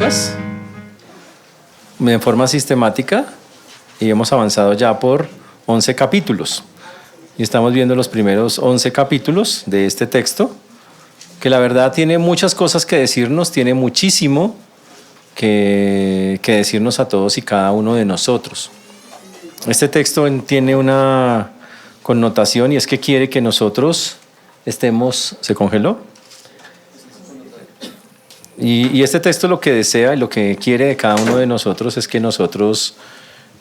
Lucas en forma sistemática y hemos avanzado ya por 11 capítulos. Y estamos viendo los primeros 11 capítulos de este texto, que la verdad tiene muchas cosas que decirnos, tiene muchísimo que decirnos a todos y cada uno de nosotros. Este texto tiene una connotación y es que quiere que nosotros estemos... ¿Se congeló? Y este texto lo que desea y lo que quiere de cada uno de nosotros es que nosotros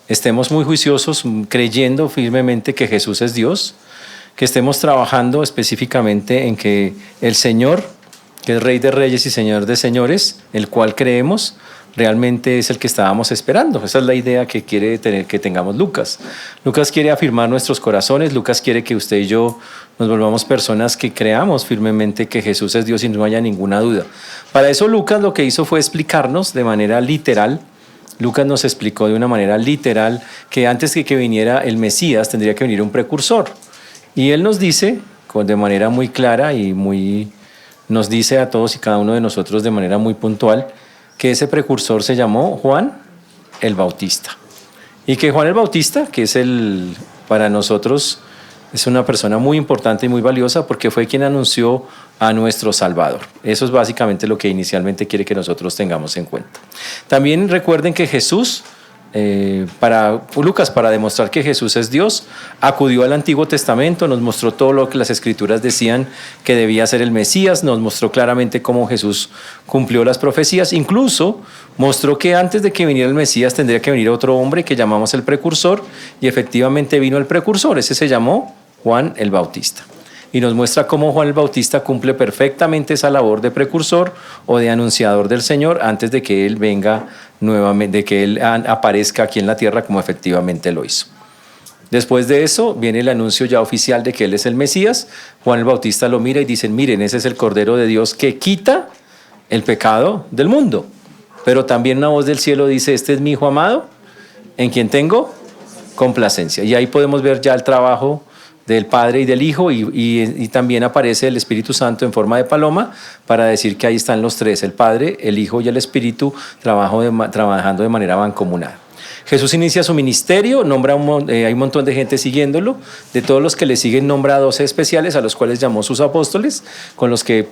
estemos muy juiciosos, creyendo firmemente que Jesús es Dios, que estemos trabajando específicamente en que el Señor, que es Rey de Reyes y Señor de Señores, el cual creemos, realmente es el que estábamos esperando. Esa es la idea que quiere tener, que tengamos Lucas. Lucas quiere afirmar nuestros corazones. Lucas quiere que usted y yo nos volvamos personas que creamos firmemente que Jesús es Dios y no haya ninguna duda. Para eso Lucas lo que hizo fue explicarnos de manera literal. Lucas nos explicó de una manera literal que antes de que viniera el Mesías tendría que venir un precursor. Y él nos dice de manera muy clara y nos dice a todos y cada uno de nosotros de manera muy puntual que ese precursor se llamó Juan el Bautista. Y que Juan el Bautista, que es para nosotros, es una persona muy importante y muy valiosa porque fue quien anunció a nuestro Salvador. Eso es básicamente lo que inicialmente quiere que nosotros tengamos en cuenta. También recuerden que Jesús, Lucas, para demostrar que Jesús es Dios, acudió al Antiguo Testamento, nos mostró todo lo que las Escrituras decían que debía ser el Mesías, nos mostró claramente cómo Jesús cumplió las profecías, incluso mostró que antes de que viniera el Mesías tendría que venir otro hombre que llamamos el precursor, y efectivamente vino el precursor, ese se llamó Juan el Bautista. Y nos muestra cómo Juan el Bautista cumple perfectamente esa labor de precursor o de anunciador del Señor antes de que Él venga nuevamente, de que Él aparezca aquí en la tierra como efectivamente lo hizo. Después de eso viene el anuncio ya oficial de que Él es el Mesías. Juan el Bautista lo mira y dice: miren, ese es el Cordero de Dios que quita el pecado del mundo. Pero también una voz del cielo dice: este es mi Hijo amado, en quien tengo complacencia. Y ahí podemos ver ya el trabajo del Padre y del Hijo, y también aparece el Espíritu Santo en forma de paloma para decir que ahí están los tres, el Padre, el Hijo y el Espíritu, trabajando de manera mancomunada. Jesús inicia su ministerio, hay un montón de gente siguiéndolo. De todos los que le siguen, nombra a 12 especiales, a los cuales llamó sus apóstoles, con los que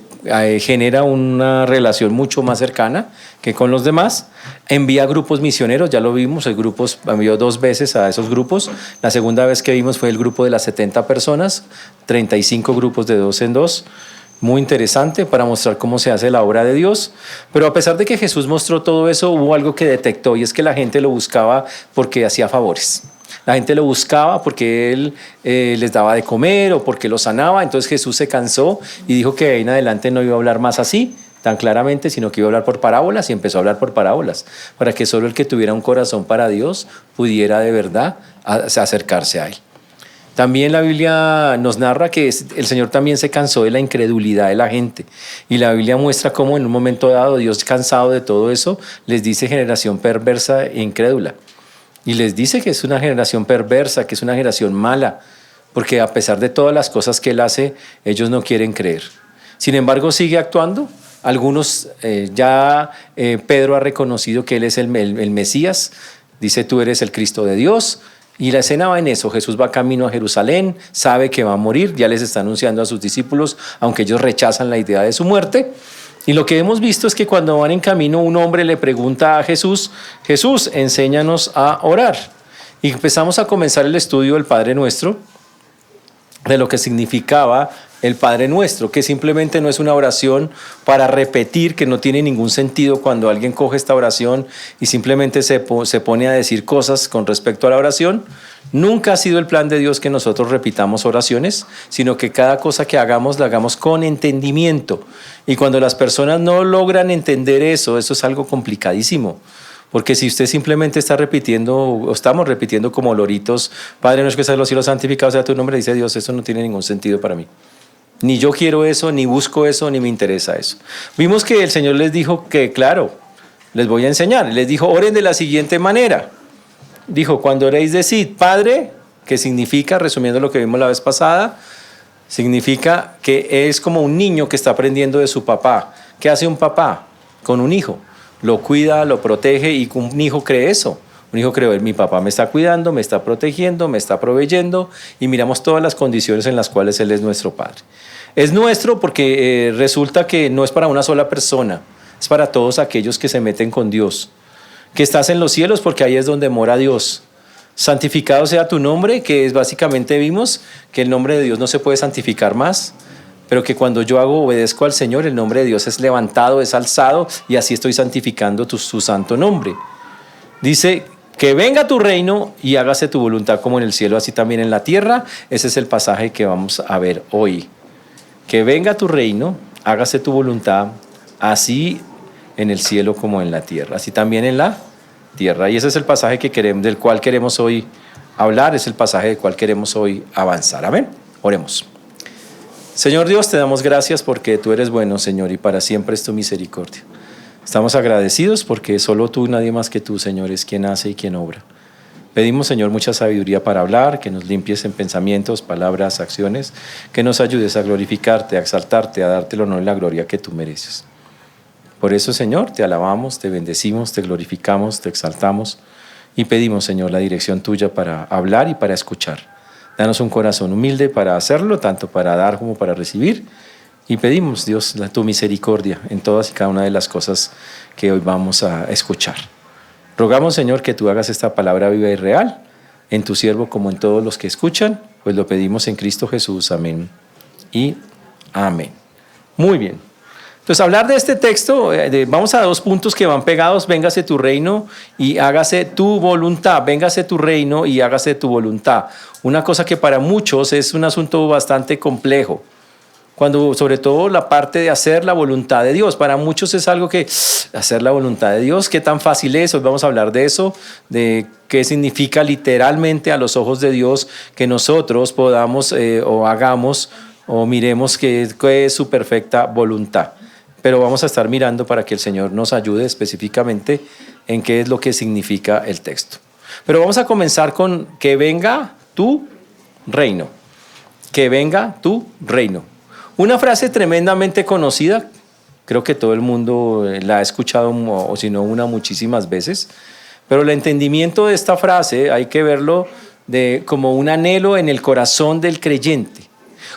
genera una relación mucho más cercana que con los demás. Envía grupos misioneros, ya lo vimos, envió 2 veces a esos grupos. La segunda vez que vimos fue el grupo de las 70 personas, 35 grupos de 2 en 2. Muy interesante para mostrar cómo se hace la obra de Dios. Pero a pesar de que Jesús mostró todo eso, hubo algo que detectó, y es que la gente lo buscaba porque hacía favores. La gente lo buscaba porque Él les daba de comer o porque los sanaba. Entonces Jesús se cansó y dijo que de ahí en adelante no iba a hablar más así, tan claramente, sino que iba a hablar por parábolas, y empezó a hablar por parábolas, para que solo el que tuviera un corazón para Dios pudiera de verdad acercarse a Él. También la Biblia nos narra que el Señor también se cansó de la incredulidad de la gente. Y la Biblia muestra cómo en un momento dado Dios, cansado de todo eso, les dice generación perversa e incrédula. Y les dice que es una generación perversa, que es una generación mala, porque a pesar de todas las cosas que Él hace, ellos no quieren creer. Sin embargo, sigue actuando. Algunos, Pedro ha reconocido que Él es el Mesías. Dice: tú eres el Cristo de Dios. Y la escena va en eso. Jesús va camino a Jerusalén, sabe que va a morir, ya les está anunciando a sus discípulos, aunque ellos rechazan la idea de su muerte. Y lo que hemos visto es que cuando van en camino, un hombre le pregunta a Jesús: Jesús, enséñanos a orar. Y empezamos a comenzar el estudio del Padre Nuestro, de lo que significaba el Padre Nuestro, que simplemente no es una oración para repetir, que no tiene ningún sentido cuando alguien coge esta oración y simplemente se pone a decir cosas con respecto a la oración. Nunca ha sido el plan de Dios que nosotros repitamos oraciones, sino que cada cosa que hagamos la hagamos con entendimiento. Y cuando las personas no logran entender eso es algo complicadísimo. Porque si usted simplemente está repitiendo, o estamos repitiendo como loritos: Padre nuestro que estás en los cielos, santificado sea tu nombre, dice Dios, eso no tiene ningún sentido para mí. Ni yo quiero eso, ni busco eso, ni me interesa eso. Vimos que el Señor les dijo que, claro, les voy a enseñar. Les dijo: oren de la siguiente manera. Dijo: cuando oréis, decid Padre, que significa, resumiendo lo que vimos la vez pasada, significa que es como un niño que está aprendiendo de su papá. ¿Qué hace un papá con un hijo? lo cuida, lo protege, y un hijo cree eso. Un hijo cree, mi papá me está cuidando, me está protegiendo, me está proveyendo, y miramos todas las condiciones en las cuales Él es nuestro Padre. Es nuestro porque resulta que no es para una sola persona, es para todos aquellos que se meten con Dios. Que estás en los cielos porque ahí es donde mora Dios. Santificado sea tu nombre, que es básicamente vimos que el nombre de Dios no se puede santificar más, pero que cuando yo obedezco al Señor, el nombre de Dios es levantado, es alzado, y así estoy santificando su santo nombre. Dice, que venga tu reino y hágase tu voluntad como en el cielo, así también en la tierra. Ese es el pasaje que vamos a ver hoy. Que venga tu reino, hágase tu voluntad, así en el cielo como en la tierra, así también en la tierra. Y ese es el pasaje del cual queremos hoy hablar, es el pasaje del cual queremos hoy avanzar. Amén. Oremos. Señor Dios, te damos gracias porque tú eres bueno, Señor, y para siempre es tu misericordia. Estamos agradecidos porque solo tú, nadie más que tú, Señor, es quien hace y quien obra. Pedimos, Señor, mucha sabiduría para hablar, que nos limpies en pensamientos, palabras, acciones, que nos ayudes a glorificarte, a exaltarte, a darte el honor y la gloria que tú mereces. Por eso, Señor, te alabamos, te bendecimos, te glorificamos, te exaltamos y pedimos, Señor, la dirección tuya para hablar y para escuchar. Danos un corazón humilde para hacerlo, tanto para dar como para recibir. Y pedimos, Dios, tu misericordia en todas y cada una de las cosas que hoy vamos a escuchar. Rogamos, Señor, que tú hagas esta palabra viva y real en tu siervo como en todos los que escuchan, pues lo pedimos en Cristo Jesús. Amén y amén. Muy bien. Entonces, hablar de este texto, vamos a 2 puntos que van pegados. Véngase tu reino y hágase tu voluntad. Véngase tu reino y hágase tu voluntad. Una cosa que para muchos es un asunto bastante complejo. Cuando, sobre todo, la parte de hacer la voluntad de Dios. Para muchos es algo que, hacer la voluntad de Dios, ¿qué tan fácil es? Hoy vamos a hablar de eso, de qué significa literalmente a los ojos de Dios que nosotros podamos o hagamos o miremos qué es su perfecta voluntad. Pero vamos a estar mirando para que el Señor nos ayude específicamente en qué es lo que significa el texto. Pero vamos a comenzar con que venga tu reino. Que venga tu reino. Una frase tremendamente conocida, creo que todo el mundo la ha escuchado, o si no muchísimas veces, pero el entendimiento de esta frase hay que verlo como un anhelo en el corazón del creyente,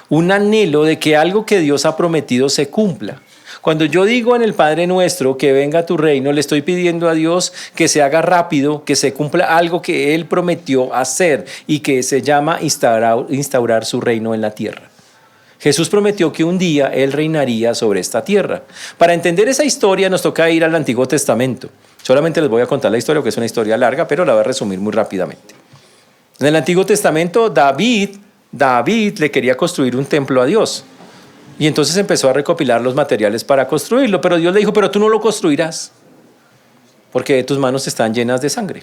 un anhelo de que algo que Dios ha prometido se cumpla. Cuando yo digo en el Padre Nuestro que venga tu reino, le estoy pidiendo a Dios que se haga rápido, que se cumpla algo que Él prometió hacer y que se llama instaurar su reino en la tierra. Jesús prometió que un día Él reinaría sobre esta tierra. Para entender esa historia nos toca ir al Antiguo Testamento. Solamente les voy a contar la historia, que es una historia larga, pero la voy a resumir muy rápidamente. En el Antiguo Testamento, David le quería construir un templo a Dios. Y entonces empezó a recopilar los materiales para construirlo. Pero Dios le dijo, pero tú no lo construirás, porque tus manos están llenas de sangre.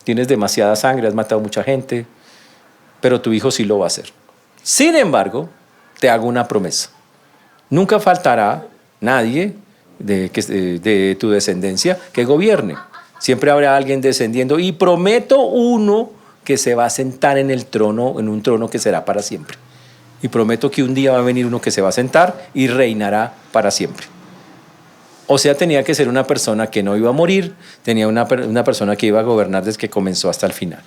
Tienes demasiada sangre, has matado a mucha gente, pero tu hijo sí lo va a hacer. Sin embargo, te hago una promesa. Nunca faltará nadie de tu descendencia que gobierne. Siempre habrá alguien descendiendo y prometo uno que se va a sentar en el trono, en un trono que será para siempre. Y prometo que un día va a venir uno que se va a sentar y reinará para siempre. O sea, tenía que ser una persona que no iba a morir, tenía una persona que iba a gobernar desde que comenzó hasta el final.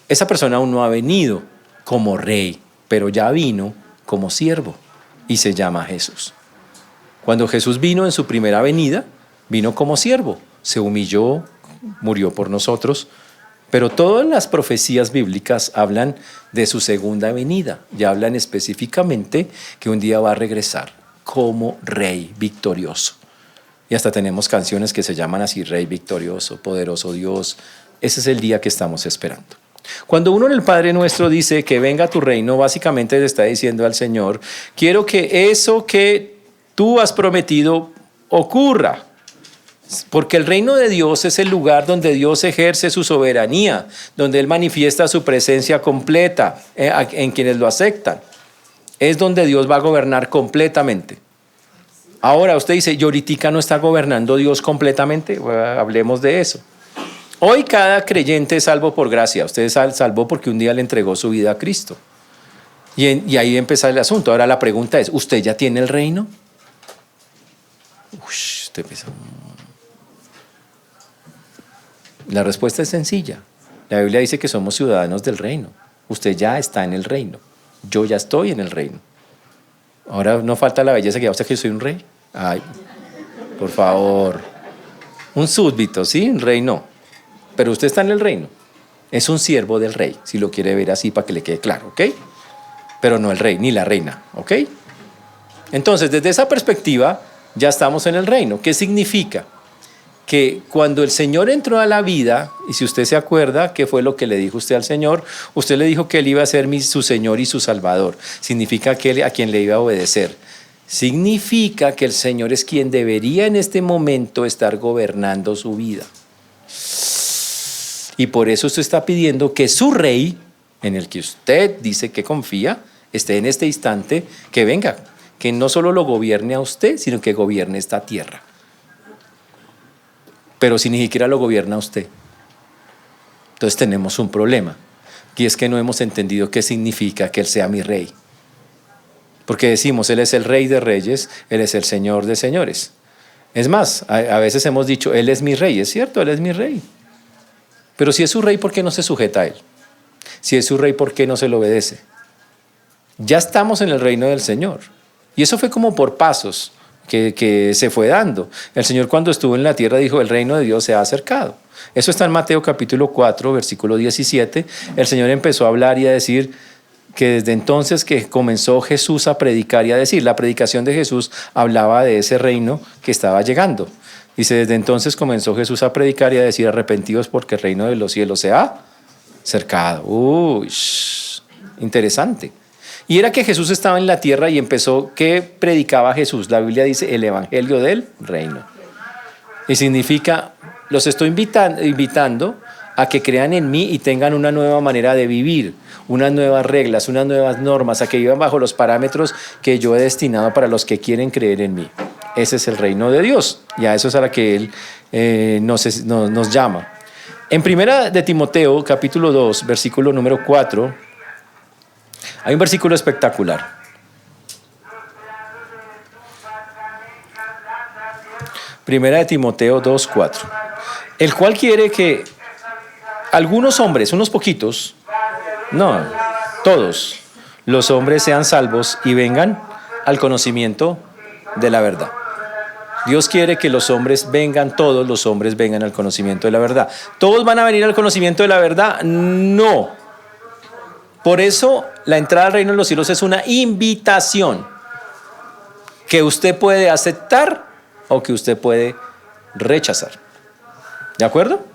Esa persona aún no ha venido como rey, pero ya vino como siervo y se llama Jesús. Cuando Jesús vino en su primera venida, vino como siervo, se humilló, murió por nosotros, pero todas las profecías bíblicas hablan de su segunda venida y hablan específicamente que un día va a regresar como rey victorioso. Y hasta tenemos canciones que se llaman así, Rey victorioso, poderoso Dios. Ese es el día que estamos esperando. Cuando uno en el Padre Nuestro dice que venga tu reino, básicamente le está diciendo al Señor, quiero que eso que tú has prometido ocurra. Porque el reino de Dios es el lugar donde Dios ejerce su soberanía, donde Él manifiesta su presencia completa en quienes lo aceptan. Es donde Dios va a gobernar completamente. Ahora usted dice, ¿y ahorita no está gobernando Dios completamente? Bueno, hablemos de eso. Hoy cada creyente es salvo por gracia. Usted es salvo porque un día le entregó su vida a Cristo. Y ahí empieza el asunto. Ahora la pregunta es, ¿usted ya tiene el reino? Usted piensa, La respuesta es sencilla. La Biblia dice que somos ciudadanos del reino. Usted ya está en el reino. Yo ya estoy en el reino. Ahora no falta la belleza que ya usted que yo soy un rey. Ay, por favor. Un súbdito, ¿sí? Un rey no. Pero usted está en el reino. Es un siervo del rey, si lo quiere ver así para que le quede claro, ¿ok? Pero no el rey, ni la reina, ¿ok? Entonces, desde esa perspectiva, ya estamos en el reino. ¿Qué significa? Que cuando el Señor entró a la vida, y si usted se acuerda qué fue lo que le dijo usted al Señor, usted le dijo que Él iba a ser su Señor y su Salvador. Significa que a quien le iba a obedecer. Significa que el Señor es quien debería en este momento estar gobernando su vida. Y por eso usted está pidiendo que su rey, en el que usted dice que confía, esté en este instante, que venga, que no solo lo gobierne a usted, sino que gobierne esta tierra. Pero si ni siquiera lo gobierna usted. Entonces tenemos un problema, y es que no hemos entendido qué significa que Él sea mi rey. Porque decimos, Él es el Rey de Reyes, Él es el Señor de Señores. Es más, a veces hemos dicho, Él es mi rey, es cierto, Él es mi rey. Pero si es su rey, ¿por qué no se sujeta a Él? Si es su rey, ¿por qué no se le obedece? Ya estamos en el reino del Señor. Y eso fue como por pasos que se fue dando. El Señor cuando estuvo en la tierra dijo, el reino de Dios se ha acercado. Eso está en Mateo capítulo 4, versículo 17. El Señor empezó a hablar y a decir que desde entonces que comenzó Jesús a predicar y a decir, la predicación de Jesús hablaba de ese reino que estaba llegando. Dice, desde entonces comenzó Jesús a predicar y a decir, arrepentidos porque el reino de los cielos se ha acercado. Uy, interesante. Y era que Jesús estaba en la tierra y empezó, ¿qué predicaba Jesús? La Biblia dice, el evangelio del reino. Y significa, los estoy invitando a que crean en mí y tengan una nueva manera de vivir, unas nuevas reglas, unas nuevas normas, a que vivan bajo los parámetros que yo he destinado para los que quieren creer en mí. Ese es el reino de Dios y a eso es a la que Él nos llama. En primera de Timoteo, capítulo 2, versículo número 4, hay un versículo espectacular. Primera de Timoteo 2, 4. El cual quiere que algunos hombres, unos poquitos, no, todos los hombres sean salvos y vengan al conocimiento de la verdad. Dios quiere que los hombres vengan, todos los hombres vengan al conocimiento de la verdad. ¿Todos van a venir al conocimiento de la verdad? No. Por eso la entrada al reino de los cielos es una invitación que usted puede aceptar o que usted puede rechazar. ¿De acuerdo?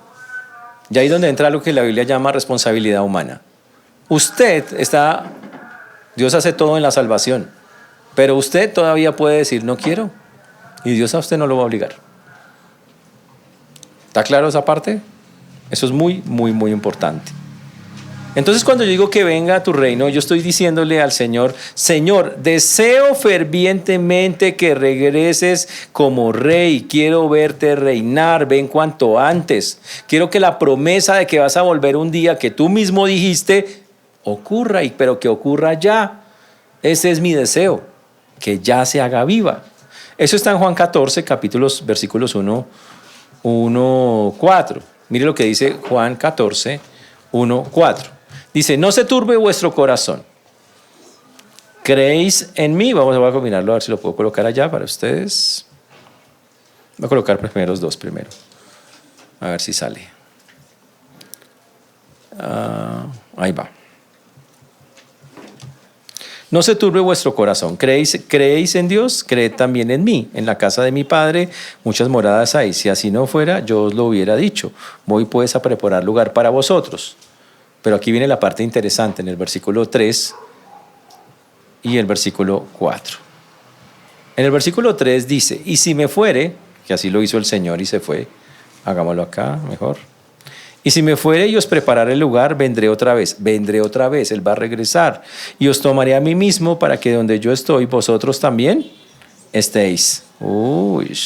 Y ahí es donde entra lo que la Biblia llama responsabilidad humana. Dios hace todo en la salvación, pero usted todavía puede decir no quiero y Dios a usted no lo va a obligar. ¿Está claro esa parte? Eso es muy, muy, muy importante. Entonces cuando yo digo que venga a tu reino, yo estoy diciéndole al Señor, Señor, deseo fervientemente que regreses como rey, quiero verte reinar, ven cuanto antes. Quiero que la promesa de que vas a volver un día que tú mismo dijiste, ocurra, pero que ocurra ya. Ese es mi deseo, que ya se haga viva. Eso está en Juan 14, versículos 1, 4. Mire lo que dice Juan 14, 1, 4. Dice, no se turbe vuestro corazón. ¿Creéis en mí? Voy a combinarlo, a ver si lo puedo colocar allá para ustedes. Voy a colocar primero los dos primero. A ver si sale. Ahí va. No se turbe vuestro corazón. ¿Creéis en Dios? Creed también en mí. En la casa de mi Padre muchas moradas hay. Si así no fuera, yo os lo hubiera dicho. Voy pues a preparar lugar para vosotros. Pero aquí viene la parte interesante en el versículo 3 y el versículo 4. En el versículo 3 dice, y si me fuere, que así lo hizo el Señor y se fue, hagámoslo acá mejor. Y si me fuere y os prepararé el lugar, vendré otra vez, Él va a regresar. Y os tomaré a mí mismo para que donde yo estoy, vosotros también estéis. Uy.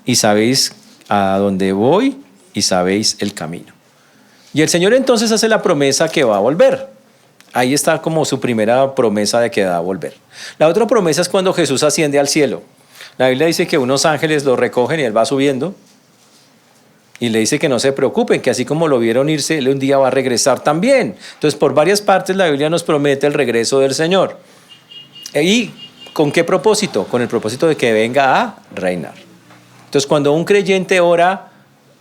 Y sabéis a dónde voy y sabéis el camino. Y el Señor entonces hace la promesa que va a volver. Ahí está como su primera promesa de que va a volver. La otra promesa es cuando Jesús asciende al cielo. La Biblia dice que unos ángeles lo recogen y Él va subiendo. Y le dice que no se preocupen, que así como lo vieron irse, él un día va a regresar también. Entonces, por varias partes la Biblia nos promete el regreso del Señor. ¿Y con qué propósito? Con el propósito de que venga a reinar. Entonces, cuando un creyente ora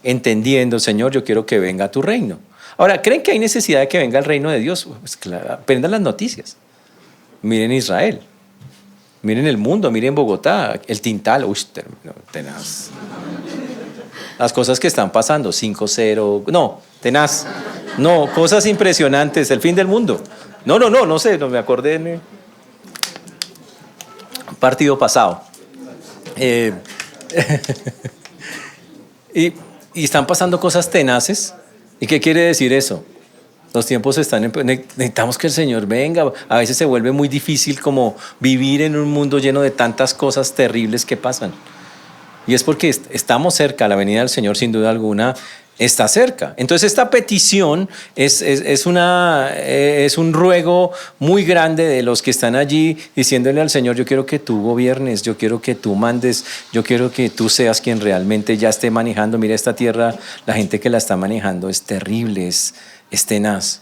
entendiendo, Señor, yo quiero que venga tu reino. Ahora, ¿creen que hay necesidad de que venga el reino de Dios? Pues claro, prendan las noticias. Miren Israel, miren el mundo, miren Bogotá, el Tintal, tenaz. Las cosas que están pasando, 5-0, no, tenaz. No, cosas impresionantes, el fin del mundo. No sé, no me acordé en el partido pasado. Y están pasando cosas tenaces. ¿Y qué quiere decir eso? Los tiempos están necesitamos que el Señor venga. A veces se vuelve muy difícil como vivir en un mundo lleno de tantas cosas terribles que pasan. Y es porque estamos cerca, la venida del Señor sin duda alguna está cerca. Entonces esta petición es un ruego muy grande de los que están allí diciéndole al Señor, yo quiero que tú gobiernes, yo quiero que tú mandes, yo quiero que tú seas quien realmente ya esté manejando. Mira esta tierra, la gente que la está manejando es terrible, es tenaz.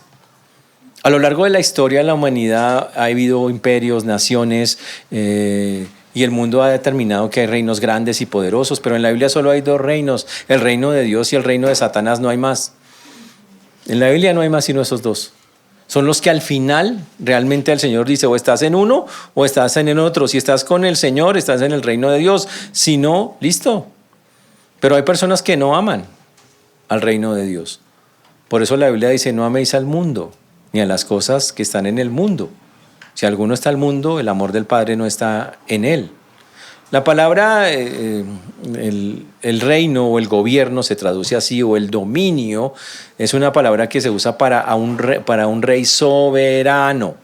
A lo largo de la historia de la humanidad ha habido imperios, naciones, y el mundo ha determinado que hay reinos grandes y poderosos, pero en la Biblia solo hay dos reinos, el reino de Dios y el reino de Satanás, no hay más. En la Biblia no hay más sino esos dos. Son los que al final realmente el Señor dice, o estás en uno o estás en el otro. Si estás con el Señor, estás en el reino de Dios. Si no, listo. Pero hay personas que no aman al reino de Dios. Por eso la Biblia dice, no améis al mundo, ni a las cosas que están en el mundo. Si alguno está en el mundo, el amor del Padre no está en él. La palabra, el reino o el gobierno se traduce así, o el dominio, es una palabra que se usa para un rey soberano.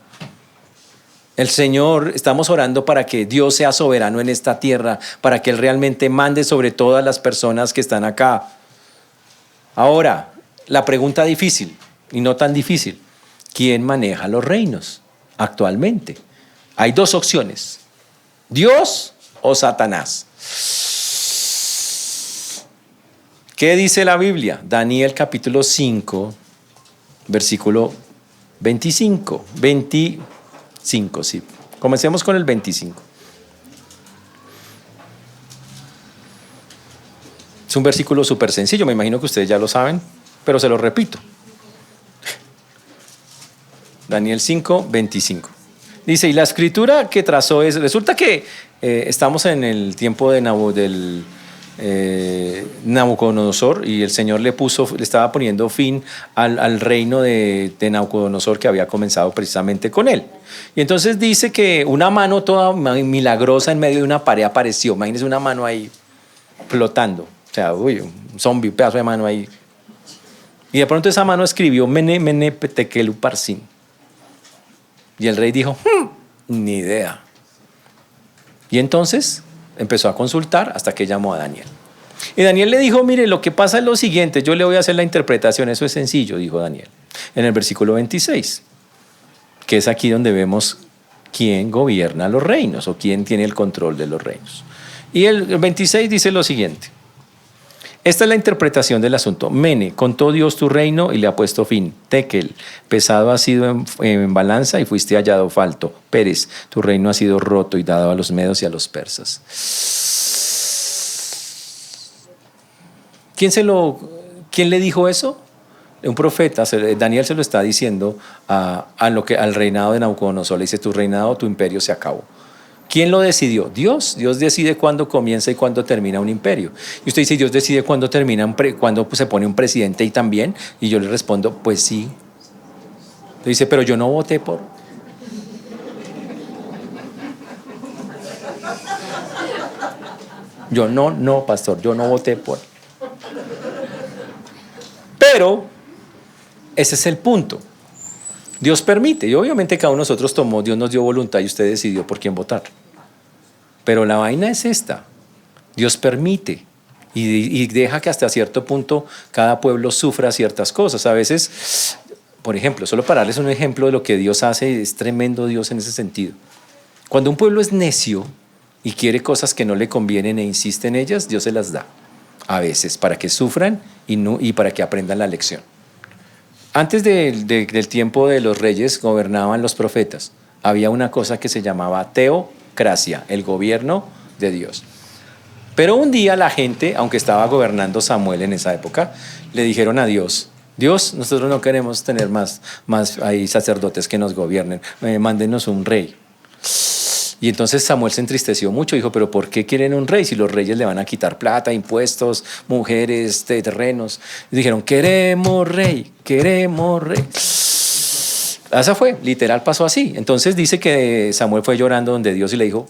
El Señor, estamos orando para que Dios sea soberano en esta tierra, para que Él realmente mande sobre todas las personas que están acá. Ahora, la pregunta difícil, y no tan difícil, ¿quién maneja los reinos actualmente? Hay dos opciones, Dios o Satanás. ¿Qué dice la Biblia? Daniel capítulo 5, versículo 25, sí. Comencemos con el 25. Es un versículo súper sencillo, me imagino que ustedes ya lo saben, pero se lo repito. Daniel 5, 25. Dice, y la escritura que trazó es, resulta que estamos en el tiempo de Nabucodonosor, y el Señor le estaba poniendo fin al reino de Nabucodonosor que había comenzado precisamente con él. Y entonces dice que una mano toda milagrosa en medio de una pared apareció. Imagínense una mano ahí flotando. O sea, un zombie, un pedazo de mano ahí. Y de pronto esa mano escribió Mene, Mene, Tekel, Uparsin. Y el rey dijo, ni idea. Y entonces empezó a consultar hasta que llamó a Daniel. Y Daniel le dijo, mire, lo que pasa es lo siguiente, yo le voy a hacer la interpretación, eso es sencillo, dijo Daniel. En el versículo 26, que es aquí donde vemos quién gobierna los reinos o quién tiene el control de los reinos. Y el 26 dice lo siguiente. Esta es la interpretación del asunto. Mene, contó Dios tu reino y le ha puesto fin. Tekel, pesado has sido en balanza y fuiste hallado falto. Pérez, tu reino ha sido roto y dado a los medos y a los persas. ¿Quién le dijo eso? Un profeta. Daniel se lo está diciendo al reinado de Nabucodonosor. Le dice, tu reinado, tu imperio se acabó. ¿Quién lo decidió? Dios. Dios decide cuándo comienza y cuándo termina un imperio. Y usted dice, Dios decide cuándo cuándo se pone un presidente y también. Y yo le respondo, pues sí. Le dice, pero yo no voté por. Yo no, pastor, yo no voté por. Pero ese es el punto. Dios permite, y obviamente cada uno de nosotros Dios nos dio voluntad y usted decidió por quién votar. Pero la vaina es esta, Dios permite y deja que hasta cierto punto cada pueblo sufra ciertas cosas. A veces, por ejemplo, solo para darles un ejemplo de lo que Dios hace, es tremendo Dios en ese sentido. Cuando un pueblo es necio y quiere cosas que no le convienen e insiste en ellas, Dios se las da. A veces para que sufran y para que aprendan la lección. Antes del tiempo de los reyes gobernaban los profetas. Había una cosa que se llamaba teocracia, el gobierno de Dios. Pero un día la gente, aunque estaba gobernando Samuel en esa época, le dijeron a Dios: Dios, nosotros no queremos tener más ahí sacerdotes que nos gobiernen, mándenos un rey. Y entonces Samuel se entristeció mucho, dijo: pero ¿por qué quieren un rey si los reyes le van a quitar plata, impuestos, mujeres, terrenos? Y dijeron: queremos rey, queremos rey. Esa fue, literal pasó así. Entonces dice que Samuel fue llorando donde Dios y le dijo,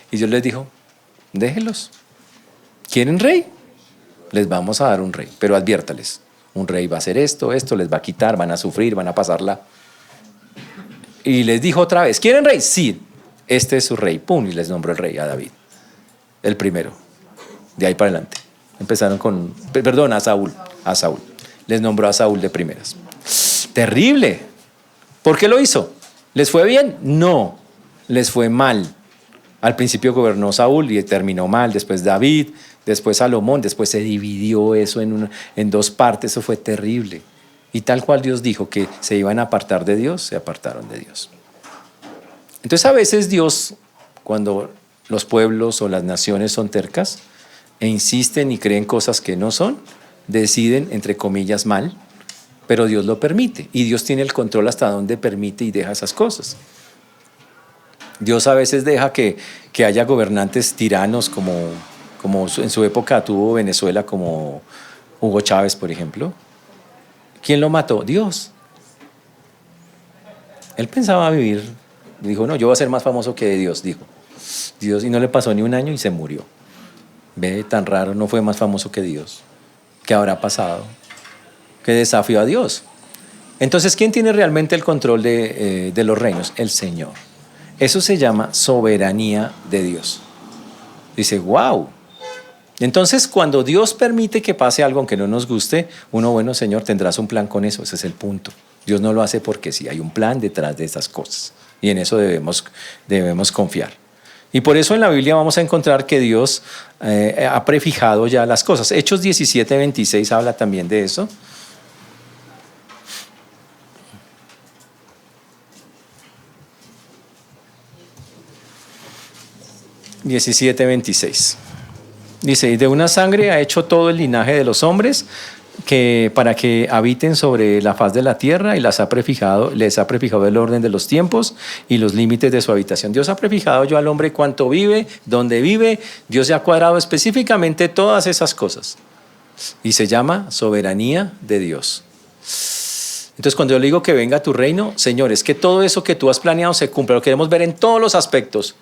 y Dios les dijo: déjenlos, ¿quieren rey? Les vamos a dar un rey, pero adviértales, un rey va a hacer esto, les va a quitar, van a sufrir, van a pasarla. Y les dijo otra vez: ¿quieren rey? Sí, este es su rey. Pum, y les nombró el rey a David, el primero. De ahí para adelante empezaron a Saúl. Les nombró a Saúl de primeras. Terrible. ¿Por qué lo hizo? ¿Les fue bien? No, les fue mal. Al principio gobernó Saúl y terminó mal, después David, después Salomón, después se dividió eso en dos partes. Eso fue terrible. Y tal cual Dios dijo que se iban a apartar de Dios, se apartaron de Dios. Entonces a veces Dios, cuando los pueblos o las naciones son tercas e insisten y creen cosas que no son, deciden, entre comillas, mal, pero Dios lo permite. Y Dios tiene el control hasta donde permite y deja esas cosas. Dios a veces deja que haya gobernantes tiranos como en su época tuvo Venezuela, como Hugo Chávez, por ejemplo. ¿Quién lo mató? Dios. Él pensaba vivir, dijo: no, yo voy a ser más famoso que Dios, dijo. Dios, y no le pasó ni un año y se murió. Ve, tan raro, no fue más famoso que Dios. ¿Qué habrá pasado? ¿Qué desafió a Dios? Entonces, ¿quién tiene realmente el control de los reinos? El Señor. Eso se llama soberanía de Dios. Dice: wow. Entonces, cuando Dios permite que pase algo aunque no nos guste, bueno, Señor, tendrás un plan con eso. Ese es el punto. Dios no lo hace porque sí, hay un plan detrás de esas cosas. Y en eso debemos confiar. Y por eso en la Biblia vamos a encontrar que Dios ha prefijado ya las cosas. Hechos 17:26 habla también de eso. (17:26) Dice: y de una sangre ha hecho todo el linaje de los hombres para que habiten sobre la faz de la tierra, y les ha prefijado el orden de los tiempos y los límites de su habitación. Dios ha prefijado yo al hombre cuánto vive, dónde vive. Dios ya ha cuadrado específicamente todas esas cosas. Y se llama soberanía de Dios. Entonces, cuando yo le digo que venga tu reino, Señor, es que todo eso que tú has planeado se cumpla. Lo queremos ver en todos los aspectos.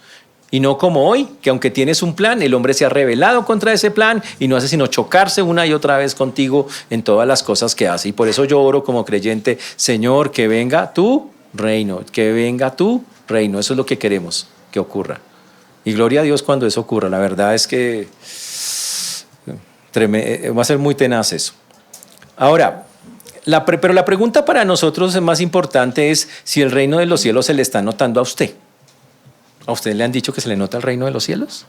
Y no como hoy, que aunque tienes un plan, el hombre se ha rebelado contra ese plan y no hace sino chocarse una y otra vez contigo en todas las cosas que hace. Y por eso yo oro como creyente: Señor, que venga tu reino, que venga tu reino. Eso es lo que queremos que ocurra. Y gloria a Dios cuando eso ocurra. La verdad es que va a ser muy tenaz eso. Ahora, pero la pregunta para nosotros más importante es si el reino de los cielos se le está notando a usted. ¿A usted le han dicho que se le nota el reino de los cielos?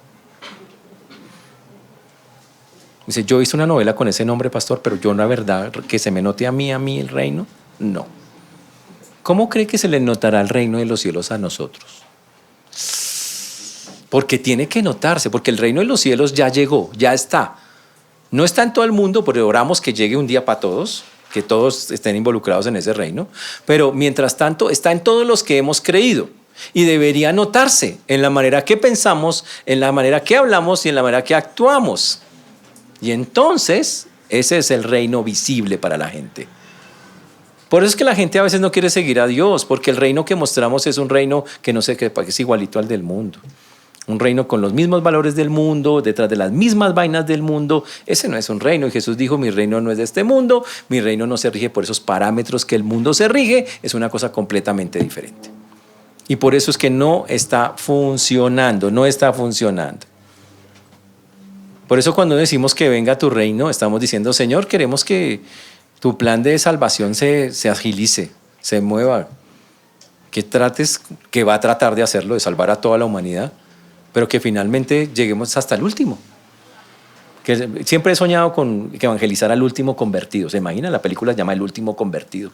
Dice: yo hice una novela con ese nombre, pastor, pero yo, la verdad, que se me note a mí el reino, no. ¿Cómo cree que se le notará el reino de los cielos a nosotros? Porque tiene que notarse, porque el reino de los cielos ya llegó, ya está. No está en todo el mundo, porque oramos que llegue un día para todos, que todos estén involucrados en ese reino, pero mientras tanto está en todos los que hemos creído. Y debería notarse en la manera que pensamos, en la manera que hablamos y en la manera que actuamos. Y entonces, ese es el reino visible para la gente. Por eso es que la gente a veces no quiere seguir a Dios, porque el reino que mostramos es un reino que no sé qué, es igualito al del mundo. Un reino con los mismos valores del mundo, detrás de las mismas vainas del mundo. Ese no es un reino. Y Jesús dijo: mi reino no es de este mundo, mi reino no se rige por esos parámetros que el mundo se rige, es una cosa completamente diferente. Y por eso es que no está funcionando. Por eso cuando decimos que venga tu reino, estamos diciendo: Señor, queremos que tu plan de salvación se agilice, se mueva, que va a tratar de hacerlo, de salvar a toda la humanidad, pero que finalmente lleguemos hasta el último. Que siempre he soñado con evangelizar al último convertido. ¿Se imagina? La película se llama El último convertido.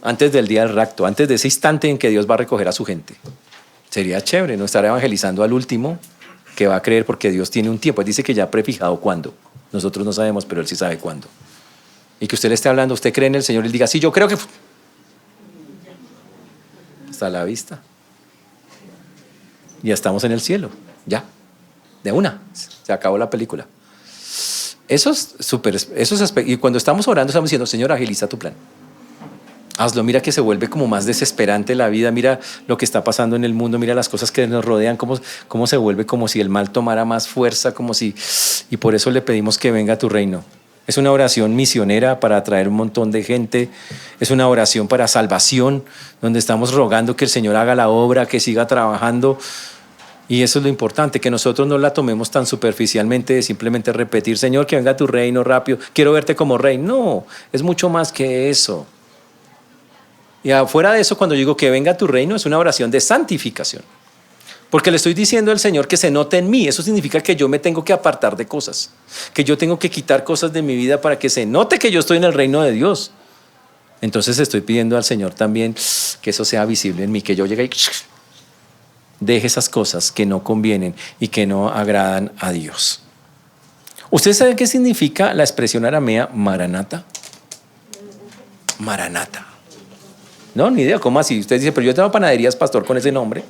Antes del día del rapto, antes de ese instante en que Dios va a recoger a su gente. Sería chévere, ¿no? Estar evangelizando al último que va a creer, porque Dios tiene un tiempo. Él dice que ya ha prefijado cuándo. Nosotros no sabemos, pero Él sí sabe cuándo. Y que usted le esté hablando, usted cree en el Señor, y Él diga, sí, yo creo que... Está a la vista. Ya estamos en el cielo, ya. De una, se acabó la película. Eso es súper... Y cuando estamos orando, estamos diciendo, Señor, agiliza tu plan. Hazlo, mira que se vuelve como más desesperante la vida, mira lo que está pasando en el mundo, mira las cosas que nos rodean, cómo se vuelve como si el mal tomara más fuerza, como si... Y por eso le pedimos que venga a tu reino. Es una oración misionera para atraer un montón de gente, es una oración para salvación, donde estamos rogando que el Señor haga la obra, que siga trabajando. Y eso es lo importante, que nosotros no la tomemos tan superficialmente de simplemente repetir, Señor, que venga a tu reino rápido, quiero verte como rey. No, es mucho más que eso. Y afuera de eso, cuando digo que venga a tu reino, es una oración de santificación. Porque le estoy diciendo al Señor que se note en mí. Eso significa que yo me tengo que apartar de cosas, que yo tengo que quitar cosas de mi vida para que se note que yo estoy en el reino de Dios. Entonces estoy pidiendo al Señor también que eso sea visible en mí, que yo llegue y deje esas cosas que no convienen y que no agradan a Dios. ¿Ustedes saben qué significa la expresión aramea Maranata? Maranata. No, ni idea, ¿cómo así? Usted dice, pero yo tengo panaderías, pastor, con ese nombre.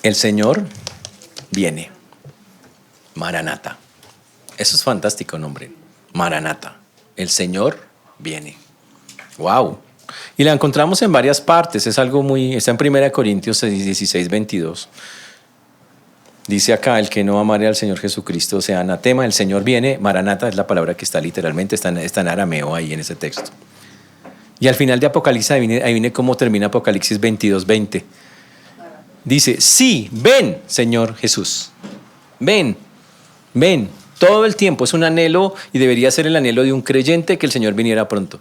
El Señor viene. Maranata. Eso es fantástico nombre. Maranata. El Señor viene. Wow. Y la encontramos en varias partes. Es algo muy... Está en 1 Corintios 16, 22. Dice acá, el que no amare al Señor Jesucristo sea anatema. El Señor viene. Maranata es la palabra que está literalmente, está en arameo ahí en ese texto. Y al final de Apocalipsis, ahí viene cómo termina Apocalipsis 22, 20. Dice, sí, ven, Señor Jesús. Ven, ven. Todo el tiempo es un anhelo y debería ser el anhelo de un creyente que el Señor viniera pronto.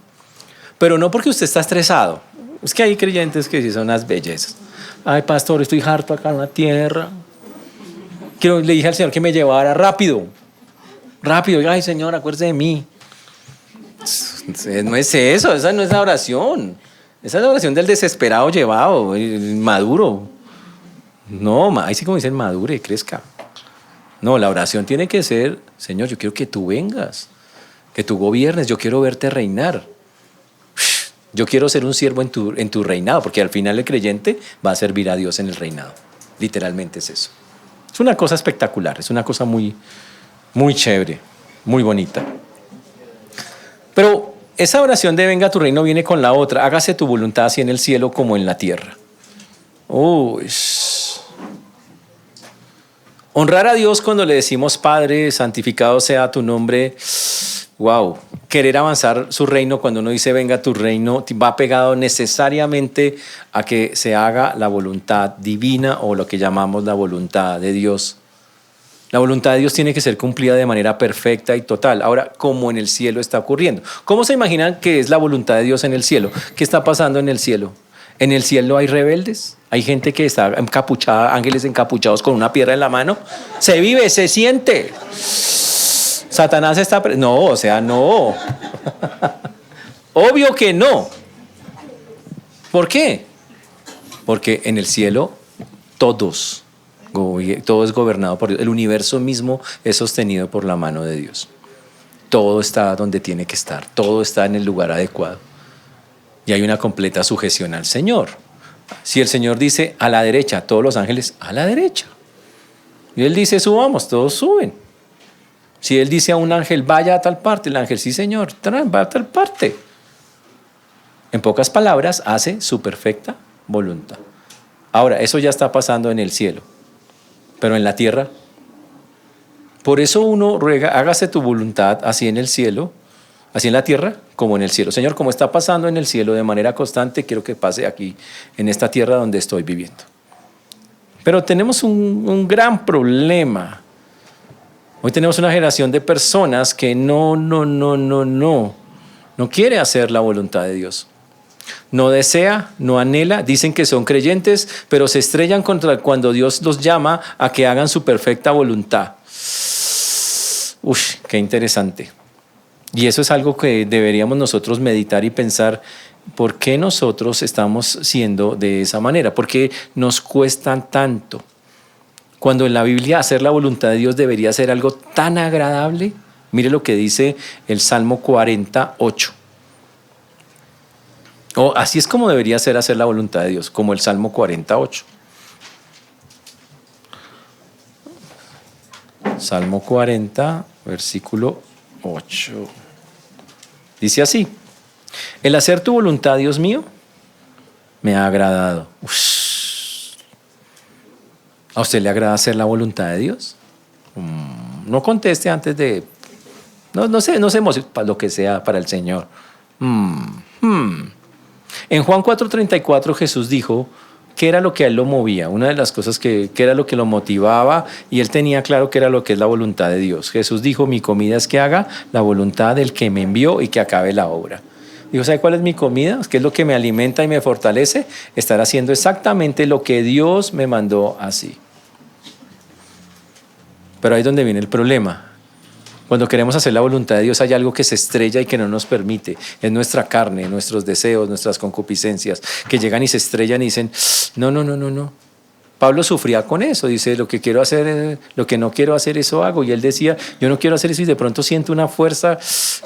Pero no porque usted está estresado. Es que hay creyentes que sí son unas bellezas. Ay, pastor, estoy harto acá en la tierra. Le dije al Señor que me llevara rápido. Rápido. Ay, Señor, acuérdese de mí. No es eso, esa no es la oración. Esa es la oración del desesperado llevado, el maduro. No, ahí sí como dicen, madure y crezca. No, la oración tiene que ser, Señor, yo quiero que tú vengas, que tú gobiernes, yo quiero verte reinar. Yo quiero ser un siervo en tu reinado, porque al final el creyente va a servir a Dios en el reinado. Literalmente es eso. Es una cosa espectacular, es una cosa muy, muy chévere, muy bonita. Pero esa oración de venga a tu reino viene con la otra, hágase tu voluntad así en el cielo como en la tierra. Uy. Honrar a Dios cuando le decimos Padre, santificado sea tu nombre. Wow. Querer avanzar su reino cuando uno dice venga a tu reino va pegado necesariamente a que se haga la voluntad divina o lo que llamamos la voluntad de Dios. La voluntad de Dios tiene que ser cumplida de manera perfecta y total. Ahora, ¿cómo en el cielo está ocurriendo? ¿Cómo se imaginan que es la voluntad de Dios en el cielo? ¿Qué está pasando en el cielo? En el cielo hay rebeldes, hay gente que está encapuchada, ángeles encapuchados con una piedra en la mano. Se vive, se siente. Satanás está... No, o sea, no. Obvio que no. ¿Por qué? Porque en el cielo todo es gobernado por Dios. El universo mismo es sostenido por la mano de Dios. Todo está donde tiene que estar. Todo está en el lugar adecuado. Y hay una completa sujeción al Señor. Si el Señor dice a la derecha, todos los ángeles a la derecha. Y Él dice subamos, todos suben. Si Él dice a un ángel vaya a tal parte, el ángel sí Señor, va a tal parte. En pocas palabras, hace su perfecta voluntad. Ahora, eso ya está pasando en el cielo. Pero en la tierra, por eso uno ruega, hágase tu voluntad así en el cielo, así en la tierra como en el cielo. Señor, como está pasando en el cielo de manera constante, quiero que pase aquí, en esta tierra donde estoy viviendo. Pero tenemos un gran problema. Hoy tenemos una generación de personas que no quiere hacer la voluntad de Dios. No desea, no anhela, dicen que son creyentes, pero se estrellan contra cuando Dios los llama a que hagan su perfecta voluntad. Uf, qué interesante. Y eso es algo que deberíamos nosotros meditar y pensar, ¿por qué nosotros estamos siendo de esa manera? ¿Por qué nos cuesta tanto? Cuando en la Biblia hacer la voluntad de Dios debería ser algo tan agradable. Mire lo que dice el Salmo 48. Así es como debería ser hacer la voluntad de Dios, como el Salmo 48. Salmo 40, versículo 8. Dice así: el hacer tu voluntad, Dios mío, me ha agradado. ¿A usted le agrada hacer la voluntad de Dios? No conteste antes de... No se emocione, para lo que sea para el Señor. En Juan 4:34 Jesús dijo qué era lo que a él lo movía, una de las cosas que era lo que lo motivaba, y él tenía claro qué era lo que es la voluntad de Dios. Jesús dijo: mi comida es que haga la voluntad del que me envió y que acabe la obra. Dijo: ¿sabe cuál es mi comida? ¿Qué es lo que me alimenta y me fortalece? Estar haciendo exactamente lo que Dios me mandó así. Pero ahí es donde viene el problema. Cuando queremos hacer la voluntad de Dios hay algo que se estrella y que no nos permite. Es nuestra carne, nuestros deseos, nuestras concupiscencias, que llegan y se estrellan y dicen: no. Pablo sufría con eso. Dice: lo que quiero hacer, lo que no quiero hacer, eso hago. Y él decía: yo no quiero hacer eso, y de pronto siento una fuerza,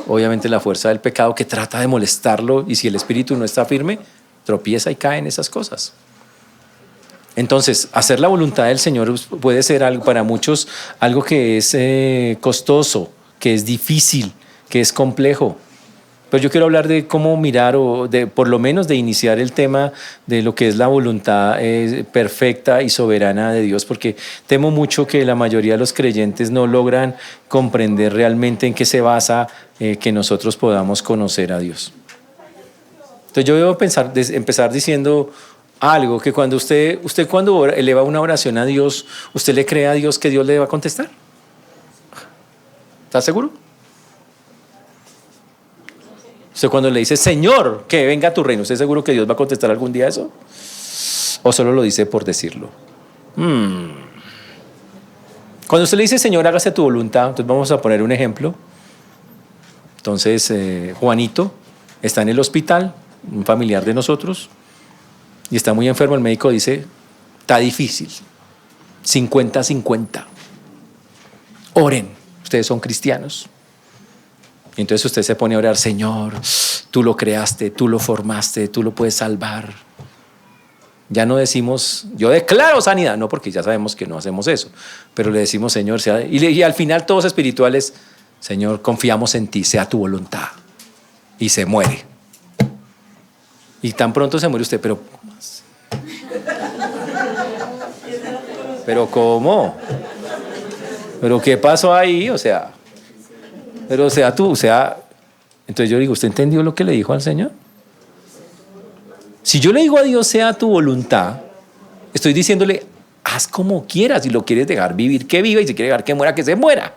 obviamente la fuerza del pecado, que trata de molestarlo, y si el espíritu no está firme, tropieza y cae en esas cosas. Entonces, hacer la voluntad del Señor puede ser algo, para muchos, algo que es costoso, que es difícil, que es complejo. Pero yo quiero hablar de cómo mirar, o de, por lo menos, de iniciar el tema de lo que es la voluntad perfecta y soberana de Dios, porque temo mucho que la mayoría de los creyentes no logran comprender realmente en qué se basa que nosotros podamos conocer a Dios. Entonces yo debo empezar diciendo algo, que cuando usted cuando eleva una oración a Dios, ¿usted le cree a Dios que Dios le va a contestar? ¿Está seguro? Usted cuando le dice: Señor, que venga a tu reino, ¿usted es seguro que Dios va a contestar algún día eso? ¿O solo lo dice por decirlo? Cuando usted le dice: Señor, hágase tu voluntad, entonces vamos a poner un ejemplo. Entonces Juanito está en el hospital, un familiar de nosotros, y está muy enfermo. El médico dice: está difícil, 50-50. Oren, ustedes son cristianos. Y entonces usted se pone a orar: Señor, tú lo creaste, tú lo formaste, tú lo puedes salvar. Ya no decimos: yo declaro sanidad, no, porque ya sabemos que no hacemos eso, pero le decimos: Señor, y al final todos espirituales: Señor, confiamos en ti, sea tu voluntad. Y se muere. Y tan pronto se muere usted: pero ¿cómo? ¿Pero qué pasó ahí? Entonces yo digo: ¿usted entendió lo que le dijo al Señor? Si yo le digo a Dios: sea tu voluntad, estoy diciéndole: haz como quieras. Si lo quieres dejar vivir, que viva, y si quieres dejar que muera, que se muera.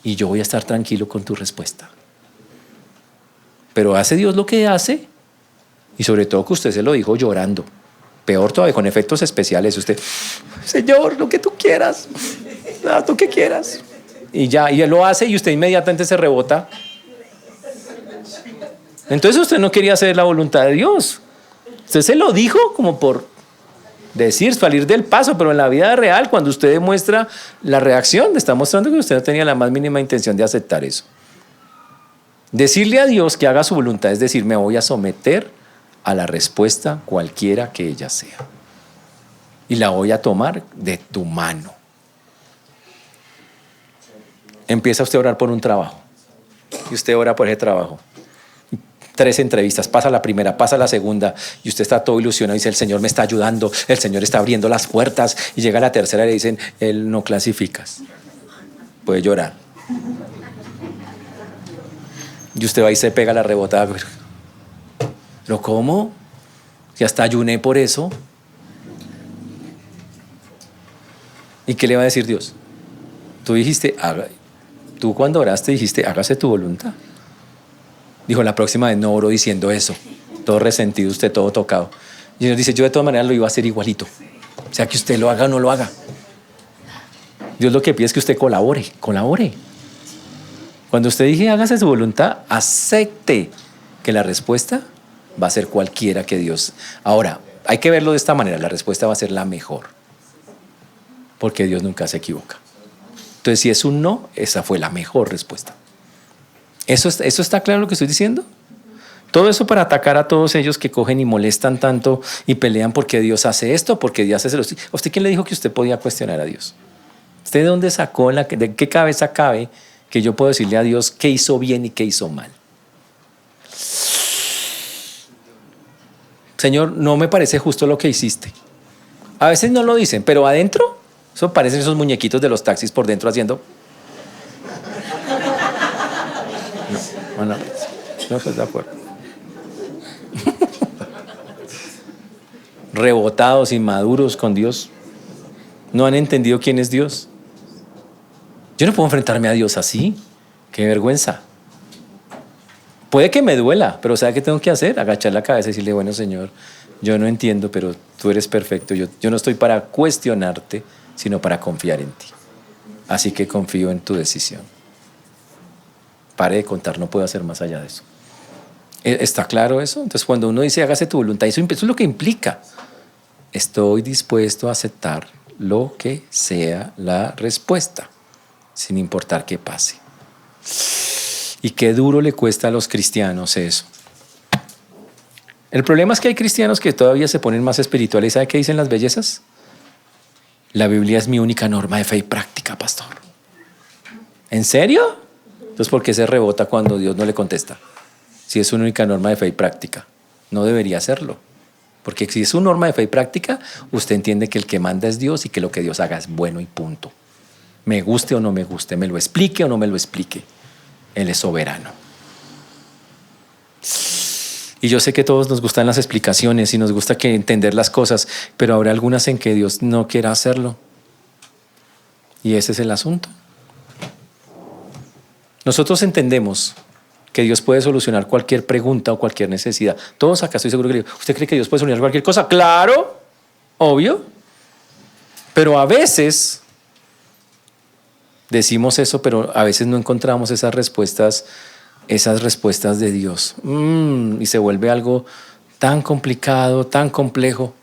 Y yo voy a estar tranquilo con tu respuesta. Pero hace Dios lo que hace, y sobre todo que usted se lo dijo llorando. Peor todavía, con efectos especiales. Usted: Señor, lo que tú quieras, haz lo que quieras. Y él lo hace, y usted inmediatamente se rebota. Entonces usted no quería hacer la voluntad de Dios. Usted se lo dijo como por decir, salir del paso, pero en la vida real, cuando usted demuestra la reacción, está mostrando que usted no tenía la más mínima intención de aceptar eso. Decirle a Dios que haga su voluntad es decir: me voy a someter a la respuesta cualquiera que ella sea, y la voy a tomar de tu mano. Empieza usted a orar por un trabajo, y usted ora por ese trabajo. 3 entrevistas, pasa la primera, pasa la segunda, y usted está todo ilusionado y dice: el Señor me está ayudando, el Señor está abriendo las puertas. Y llega la tercera y le dicen: él no clasificas. Puede llorar. Y usted va y se pega la rebotada. ¿Pero cómo? Si hasta ayuné por eso. ¿Y qué le va a decir Dios? Tú cuando oraste dijiste: hágase tu voluntad. Dijo: la próxima vez no oro diciendo eso. todo resentido, usted todo tocado. Y Dios dice, yo de todas maneras lo iba a hacer igualito. O sea, que usted lo haga o no lo haga. Dios lo que pide es que usted colabore. Cuando usted dice hágase su voluntad, acepte que la respuesta va a ser cualquiera que Dios. Ahora, hay que verlo de esta manera, la respuesta va a ser la mejor, porque Dios nunca se equivoca. Entonces, si es un no, esa fue la mejor respuesta. ¿Eso está claro lo que estoy diciendo? Todo eso para atacar a todos ellos que cogen y molestan tanto y pelean porque Dios hace esto, porque Dios hace lo. ¿A usted quién le dijo que usted podía cuestionar a Dios? ¿Usted de dónde sacó, de qué cabeza cabe que yo puedo decirle a Dios qué hizo bien y qué hizo mal? Señor, no me parece justo lo que hiciste. A veces no lo dicen, pero adentro, eso parecen esos muñequitos de los taxis por dentro haciendo. No estoy de acuerdo. Rebotados, inmaduros con Dios. No han entendido quién es Dios. Yo no puedo enfrentarme a Dios así. Qué vergüenza. Puede que me duela, pero ¿sabe qué tengo que hacer? Agachar la cabeza y decirle, bueno, Señor, yo no entiendo, pero tú eres perfecto. Yo no estoy para cuestionarte, sino para confiar en ti. Así que confío en tu decisión. Pare de contar, no puedo hacer más allá de eso. ¿Está claro eso? Entonces, cuando uno dice hágase tu voluntad, eso es lo que implica. Estoy dispuesto a aceptar lo que sea la respuesta, sin importar qué pase. Y qué duro le cuesta a los cristianos eso. El problema es que hay cristianos que todavía se ponen más espirituales. ¿Sabe qué dicen las bellezas? La Biblia es mi única norma de fe y práctica, pastor. ¿En serio? Entonces, ¿por qué se rebota cuando Dios no le contesta? Si es una única norma de fe y práctica, no debería hacerlo. Porque si es una norma de fe y práctica, usted entiende que el que manda es Dios y que lo que Dios haga es bueno y punto. Me guste o no me guste, me lo explique o no me lo explique. Él es soberano. Y yo sé que a todos nos gustan las explicaciones y nos gusta entender las cosas, pero habrá algunas en que Dios no quiera hacerlo. Y ese es el asunto. Nosotros entendemos que Dios puede solucionar cualquier pregunta o cualquier necesidad. Todos acá estoy seguro que ¿usted cree que Dios puede solucionar cualquier cosa? Claro, obvio. Pero a veces decimos eso, pero a veces no encontramos esas respuestas de Dios. Y se vuelve algo tan complicado, tan complejo.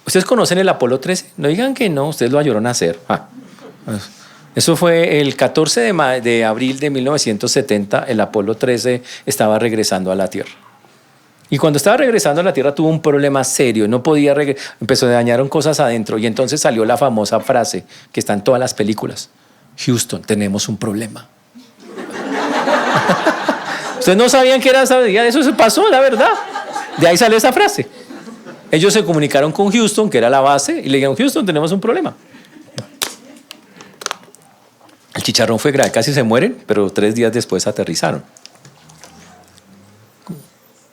¿Ustedes conocen el Apolo 13? No digan que no, ustedes lo ayudaron a hacer. Eso fue el 14 de abril de 1970, el Apolo 13 estaba regresando a la Tierra. Y cuando estaba regresando a la Tierra tuvo un problema serio, no podía empezó a dañaron cosas adentro y entonces salió la famosa frase que está en todas las películas: Houston, tenemos un problema. Ustedes no sabían que era esa día, eso se pasó, la verdad. De ahí sale esa frase. Ellos se comunicaron con Houston, que era la base, y le dijeron: Houston, tenemos un problema. El chicharrón fue grave, casi se mueren, pero 3 días después aterrizaron.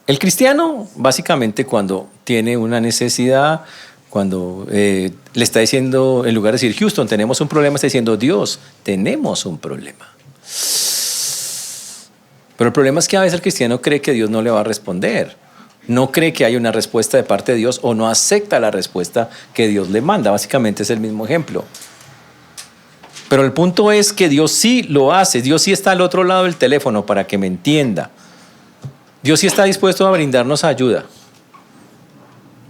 El cristiano, básicamente, cuando tiene una necesidad, cuando le está diciendo, en lugar de decir Houston, tenemos un problema, está diciendo Dios, tenemos un problema. Pero el problema es que a veces el cristiano cree que Dios no le va a responder. No cree que hay una respuesta de parte de Dios o no acepta la respuesta que Dios le manda. Básicamente es el mismo ejemplo. Pero el punto es que Dios sí lo hace. Dios sí está al otro lado del teléfono, para que me entienda. Dios sí está dispuesto a brindarnos ayuda.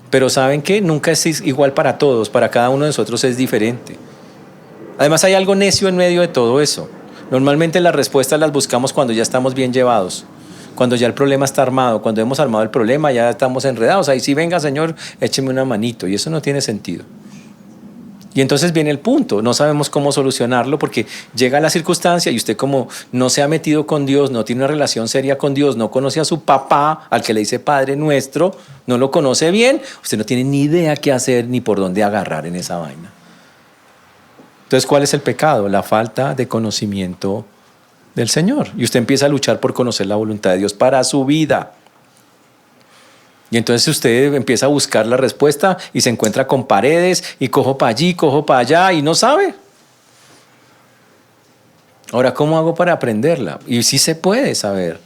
Pero ¿saben qué? Nunca es igual para todos. Para cada uno de nosotros es diferente. Además hay algo necio en medio de todo eso. Normalmente las respuestas las buscamos cuando ya estamos bien llevados. Cuando ya el problema está armado. Cuando hemos armado el problema ya estamos enredados. Ahí sí, venga, Señor, écheme una manito. Y eso no tiene sentido. Y entonces viene el punto, no sabemos cómo solucionarlo porque llega la circunstancia y usted, como no se ha metido con Dios, no tiene una relación seria con Dios, no conoce a su papá, al que le dice Padre Nuestro, no lo conoce bien, usted no tiene ni idea qué hacer ni por dónde agarrar en esa vaina. Entonces, ¿cuál es el pecado? La falta de conocimiento del Señor. Y usted empieza a luchar por conocer la voluntad de Dios para su vida. Y entonces usted empieza a buscar la respuesta y se encuentra con paredes y cojo para allí, cojo para allá y no sabe. Ahora, ¿cómo hago para aprenderla? Y sí se puede saber.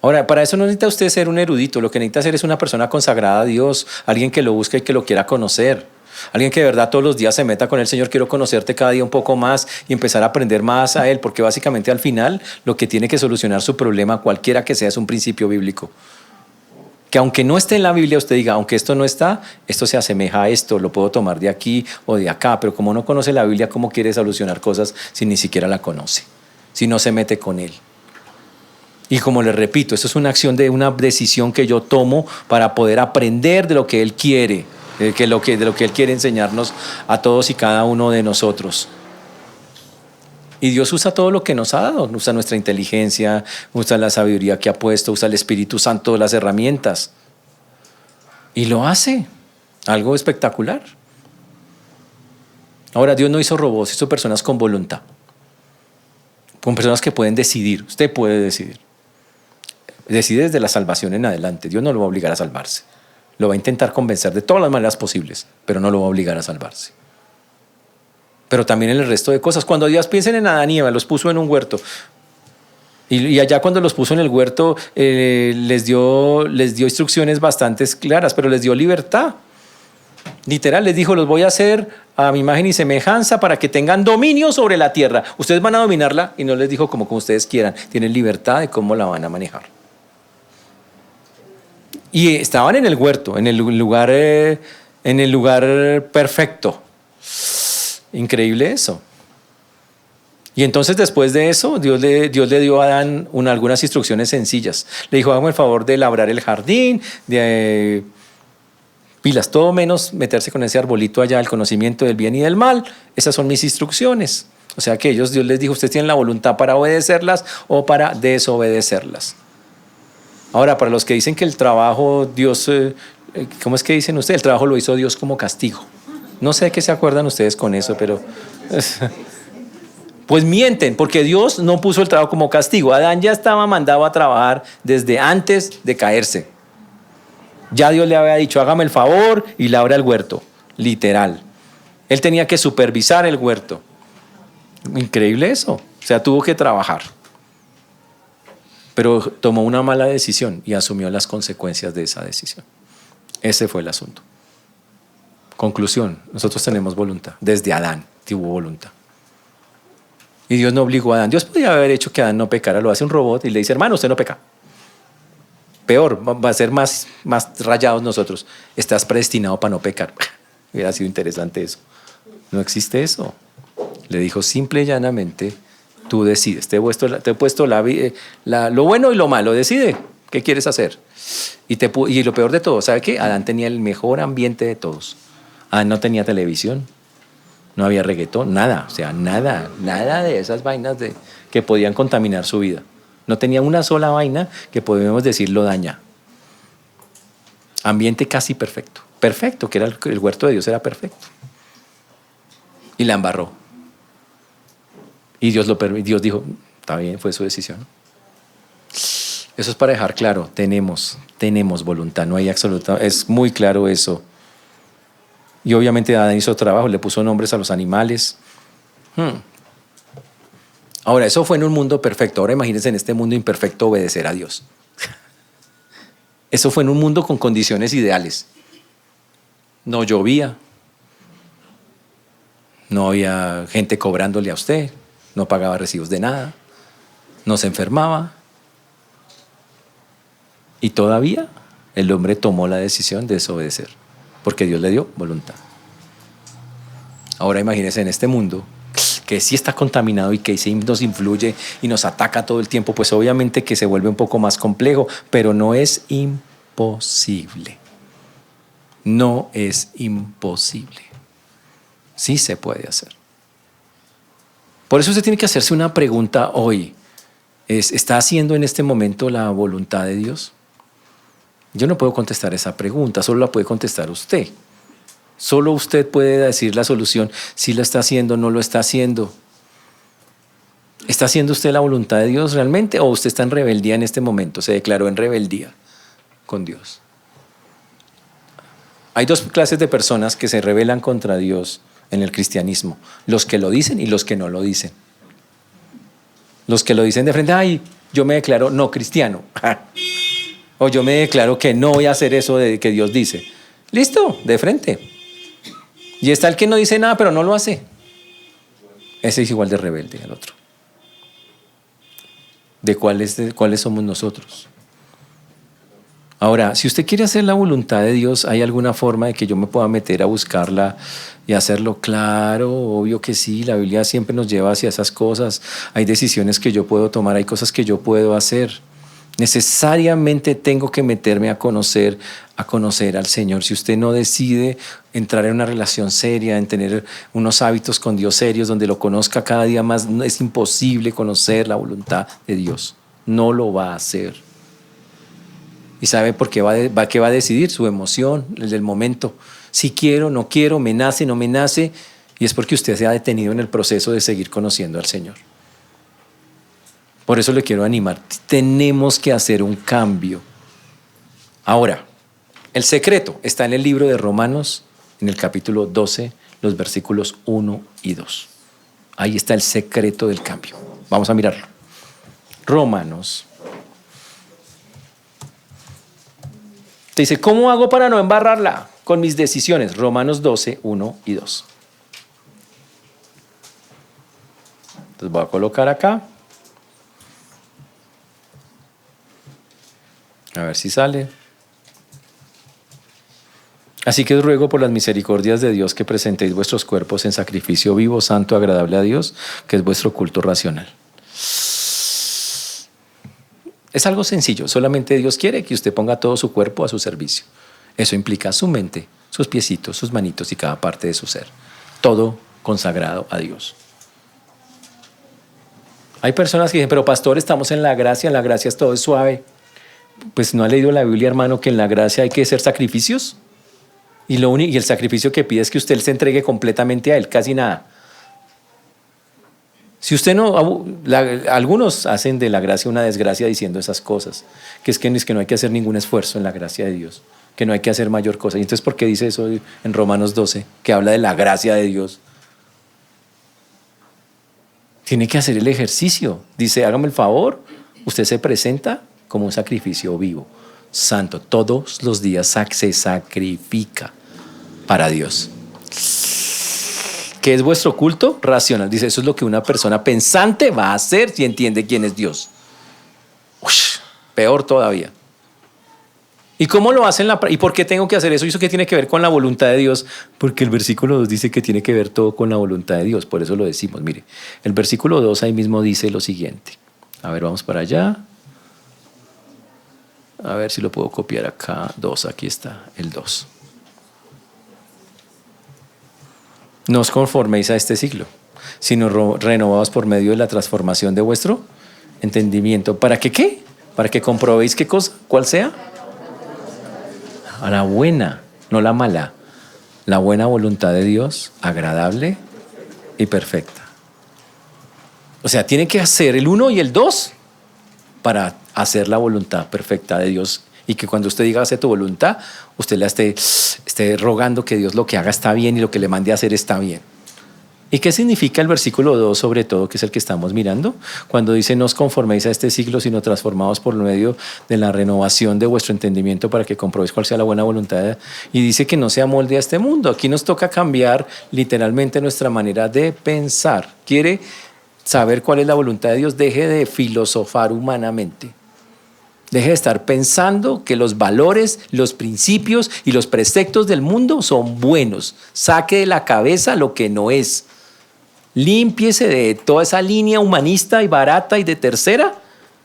Ahora, para eso no necesita usted ser un erudito, lo que necesita ser es una persona consagrada a Dios, alguien que lo busque y que lo quiera conocer, alguien que de verdad todos los días se meta con el Señor, quiero conocerte cada día un poco más y empezar a aprender más a Él, porque básicamente al final lo que tiene que solucionar su problema, cualquiera que sea, es un principio bíblico. Que aunque no esté en la Biblia, usted diga, aunque esto no está, esto se asemeja a esto, lo puedo tomar de aquí o de acá, pero como no conoce la Biblia, ¿cómo quiere solucionar cosas si ni siquiera la conoce? Si no se mete con Él. Y como les repito, esto es una acción de una decisión que yo tomo para poder aprender de lo que Él quiere, de lo que Él quiere enseñarnos a todos y cada uno de nosotros. Y Dios usa todo lo que nos ha dado, usa nuestra inteligencia, usa la sabiduría que ha puesto, usa el Espíritu Santo, las herramientas. Y lo hace, algo espectacular. Ahora, Dios no hizo robots, hizo personas con voluntad, con personas que pueden decidir. Usted puede decidir. Decide desde la salvación en adelante. Dios no lo va a obligar a salvarse. Lo va a intentar convencer de todas las maneras posibles, pero no lo va a obligar a salvarse. Pero también en el resto de cosas. Cuando Dios, piensen en Adán y Eva, los puso en un huerto. Y allá cuando los puso en el huerto, les dio instrucciones bastante claras, pero les dio libertad. Literal, les dijo, los voy a hacer a mi imagen y semejanza para que tengan dominio sobre la tierra. Ustedes van a dominarla, y no les dijo como ustedes quieran. Tienen libertad de cómo la van a manejar. Y estaban en el huerto, en el lugar perfecto. Increíble eso. Y entonces después de eso, Dios le dio a Adán algunas instrucciones sencillas. Le dijo, hágame el favor de labrar el jardín, de pilas, todo menos meterse con ese arbolito allá, el conocimiento del bien y del mal. Esas son mis instrucciones. O sea que Dios les dijo, ustedes tienen la voluntad para obedecerlas o para desobedecerlas. Ahora, para los que dicen que el trabajo, Dios, ¿cómo es que dicen ustedes? El trabajo lo hizo Dios como castigo. No sé de qué se acuerdan ustedes con eso, pero pues mienten, porque Dios no puso el trabajo como castigo. Adán ya estaba mandado a trabajar desde antes de caerse. Ya Dios le había dicho, hágame el favor y labra el huerto, literal. Él tenía que supervisar el huerto. Increíble eso. O sea, tuvo que trabajar. Pero tomó una mala decisión y asumió las consecuencias de esa decisión. Ese fue el asunto. Conclusión, nosotros tenemos voluntad. Desde Adán tuvo voluntad. Y Dios no obligó a Adán. Dios podía haber hecho que Adán no pecara, lo hace un robot y le dice, hermano, usted no peca. Peor, va a ser más rayados nosotros. Estás predestinado para no pecar. Hubiera sido interesante eso. No existe eso. Le dijo simple y llanamente, tú decides. Te he puesto lo bueno y lo malo. Decide qué quieres hacer. Y lo peor de todo, ¿sabe qué? Adán tenía el mejor ambiente de todos. Adán no tenía televisión, no había reggaetón, nada. O sea, nada de esas vainas que podían contaminar su vida. No tenía una sola vaina que podemos decir lo daña. Ambiente casi perfecto. Perfecto, que era el huerto de Dios, era perfecto. Y la embarró. Y Dios dijo, está bien, fue su decisión. Eso es para dejar claro, tenemos voluntad, no hay absoluta, es muy claro eso. Y obviamente Adán hizo trabajo, le puso nombres a los animales. Ahora, eso fue en un mundo perfecto. Ahora imagínense en este mundo imperfecto obedecer a Dios. Eso fue en un mundo con condiciones ideales. No llovía, no había gente cobrándole a usted, no pagaba recibos de nada, no se enfermaba. Y todavía el hombre tomó la decisión de desobedecer, porque Dios le dio voluntad. Ahora imagínense en este mundo que sí está contaminado y que sí nos influye y nos ataca todo el tiempo, pues obviamente que se vuelve un poco más complejo, pero no es imposible. No es imposible. Sí se puede hacer. Por eso usted tiene que hacerse una pregunta hoy. ¿Está haciendo en este momento la voluntad de Dios? Yo no puedo contestar esa pregunta, solo la puede contestar usted. Solo usted puede decir la solución, si lo está haciendo o no lo está haciendo. ¿Está haciendo usted la voluntad de Dios realmente o usted está en rebeldía en este momento? Se declaró en rebeldía con Dios. Hay dos clases de personas que se rebelan contra Dios en el cristianismo. Los que lo dicen y los que no lo dicen. Los que lo dicen de frente, ay, yo me declaro no cristiano. O yo me declaro que no voy a hacer eso de que Dios dice. Listo, de frente. Y está el que no dice nada, pero no lo hace. Ese es igual de rebelde al otro. ¿De cuáles somos nosotros? Ahora, si usted quiere hacer la voluntad de Dios, ¿hay alguna forma de que yo me pueda meter a buscarla y hacerlo? Claro, obvio que sí. La Biblia siempre nos lleva hacia esas cosas. Hay decisiones que yo puedo tomar, hay cosas que yo puedo hacer. Necesariamente tengo que meterme a conocer al Señor. Si usted no decide entrar en una relación seria, en tener unos hábitos con Dios serios, donde lo conozca cada día más, es imposible conocer la voluntad de Dios. No lo va a hacer. ¿Y sabe por qué qué va a decidir? Su emoción, el del momento. Si quiero, no quiero, me nace, no me nace. Y es porque usted se ha detenido en el proceso de seguir conociendo al Señor. Por eso le quiero animar. Tenemos que hacer un cambio. Ahora, el secreto está en el libro de Romanos, en el capítulo 12, los versículos 1 y 2. Ahí está el secreto del cambio. Vamos a mirarlo. Romanos. Te dice, ¿cómo hago para no embarrarla con mis decisiones? Romanos 12, 1 y 2. Entonces voy a colocar acá. A ver si sale. Así que os ruego por las misericordias de Dios que presentéis vuestros cuerpos en sacrificio vivo, santo, agradable a Dios, que es vuestro culto racional. Es algo sencillo, solamente Dios quiere que usted ponga todo su cuerpo a su servicio. Eso implica su mente, sus piecitos, sus manitos y cada parte de su ser. Todo consagrado a Dios. Hay personas que dicen, pero pastor, estamos en la gracia es todo es suave. Pues no ha leído la Biblia, hermano, que en la gracia hay que hacer sacrificios. Y el sacrificio que pide es que usted se entregue completamente a Él, casi nada. Si usted no, algunos hacen de la gracia una desgracia diciendo esas cosas, que es que no hay que hacer ningún esfuerzo en la gracia de Dios, que no hay que hacer mayor cosa. Y entonces, ¿por qué dice eso en Romanos 12, que habla de la gracia de Dios? Tiene que hacer el ejercicio. Dice, hágame el favor, usted se presenta como un sacrificio vivo, santo. Todos los días se sacrifica para Dios. ¿Qué es vuestro culto? Racional. Dice, eso es lo que una persona pensante va a hacer si entiende quién es Dios. Peor todavía. ¿Y cómo lo hacen? ¿Y por qué tengo que hacer eso? ¿Y eso qué tiene que ver con la voluntad de Dios? Porque el versículo 2 dice que tiene que ver todo con la voluntad de Dios. Por eso lo decimos. Mire, el versículo 2 ahí mismo dice lo siguiente. A ver, vamos para allá. A ver si lo puedo copiar acá. 2, aquí está, el 2. No os conforméis a este siglo, sino renovaos por medio de la transformación de vuestro entendimiento. ¿Para qué qué? Para que comprobéis qué cosa, cuál sea. A la buena, no la mala. La buena voluntad de Dios, agradable y perfecta. O sea, tiene que hacer el 1 y el 2 para hacer la voluntad perfecta de Dios. Y que cuando usted diga hace tu voluntad, usted le esté rogando que Dios lo que haga está bien y lo que le mande a hacer está bien. ¿Y qué significa el versículo 2 sobre todo, que es el que estamos mirando? Cuando dice, no os conforméis a este siglo, sino transformados por medio de la renovación de vuestro entendimiento para que comprobéis cuál sea la buena voluntad. Y dice que no se amolde a este mundo. Aquí nos toca cambiar literalmente nuestra manera de pensar. ¿Quiere saber cuál es la voluntad de Dios? Deje de filosofar humanamente. Deje de estar pensando que los valores, los principios y los preceptos del mundo son buenos. Saque de la cabeza lo que no es. Límpiese de toda esa línea humanista y barata y de tercera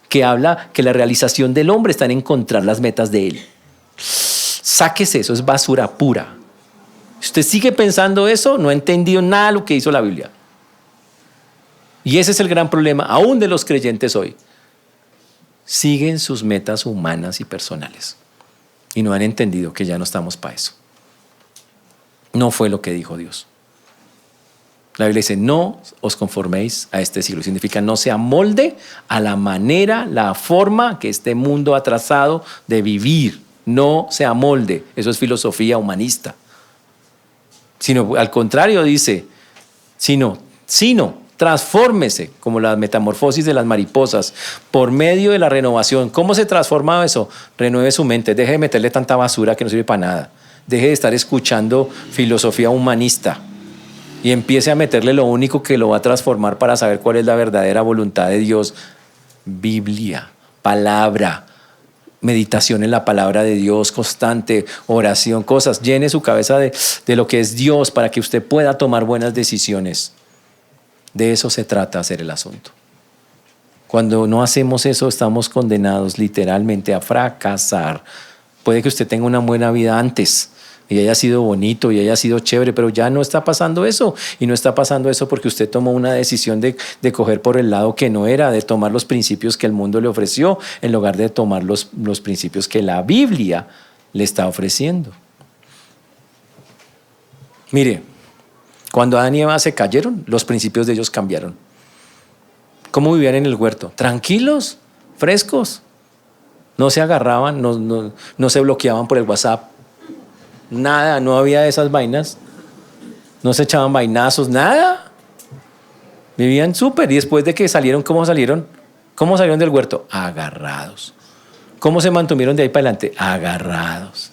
que habla que la realización del hombre está en encontrar las metas de él. Sáquese, eso es basura pura. Si usted sigue pensando eso, no ha entendido nada de lo que hizo la Biblia. Y ese es el gran problema, aún de los creyentes hoy. Siguen sus metas humanas y personales y no han entendido que ya no estamos para eso. No fue lo que dijo Dios. La Biblia dice, no os conforméis a este siglo. Significa no se amolde a la manera, la forma que este mundo ha trazado de vivir. No se amolde. Eso es filosofía humanista. Sino al contrario dice, sino Transfórmese, como la metamorfosis de las mariposas, por medio de la renovación. ¿Cómo se transforma eso? Renueve su mente, deje de meterle tanta basura que no sirve para nada. Deje de estar escuchando filosofía humanista y empiece a meterle lo único que lo va a transformar para saber cuál es la verdadera voluntad de Dios. Biblia, palabra, meditación en la palabra de Dios constante, oración, cosas. Llene su cabeza de lo que es Dios para que usted pueda tomar buenas decisiones. De eso se trata hacer el asunto. Cuando no hacemos eso, estamos condenados literalmente a fracasar. Puede que usted tenga una buena vida antes y haya sido bonito y haya sido chévere, pero ya no está pasando eso. Y no está pasando eso porque usted tomó una decisión de coger por el lado que no era, de tomar los principios que el mundo le ofreció, en lugar de tomar los principios que la Biblia le está ofreciendo. Mire, cuando Adán y Eva se cayeron, los principios de ellos cambiaron. ¿Cómo vivían en el huerto? Tranquilos, frescos. No se agarraban, no se bloqueaban por el WhatsApp. Nada, no había esas vainas. No se echaban vainazos, nada. Vivían súper. Y después de que salieron, ¿cómo salieron? ¿Cómo salieron del huerto? Agarrados. ¿Cómo se mantuvieron de ahí para adelante? Agarrados.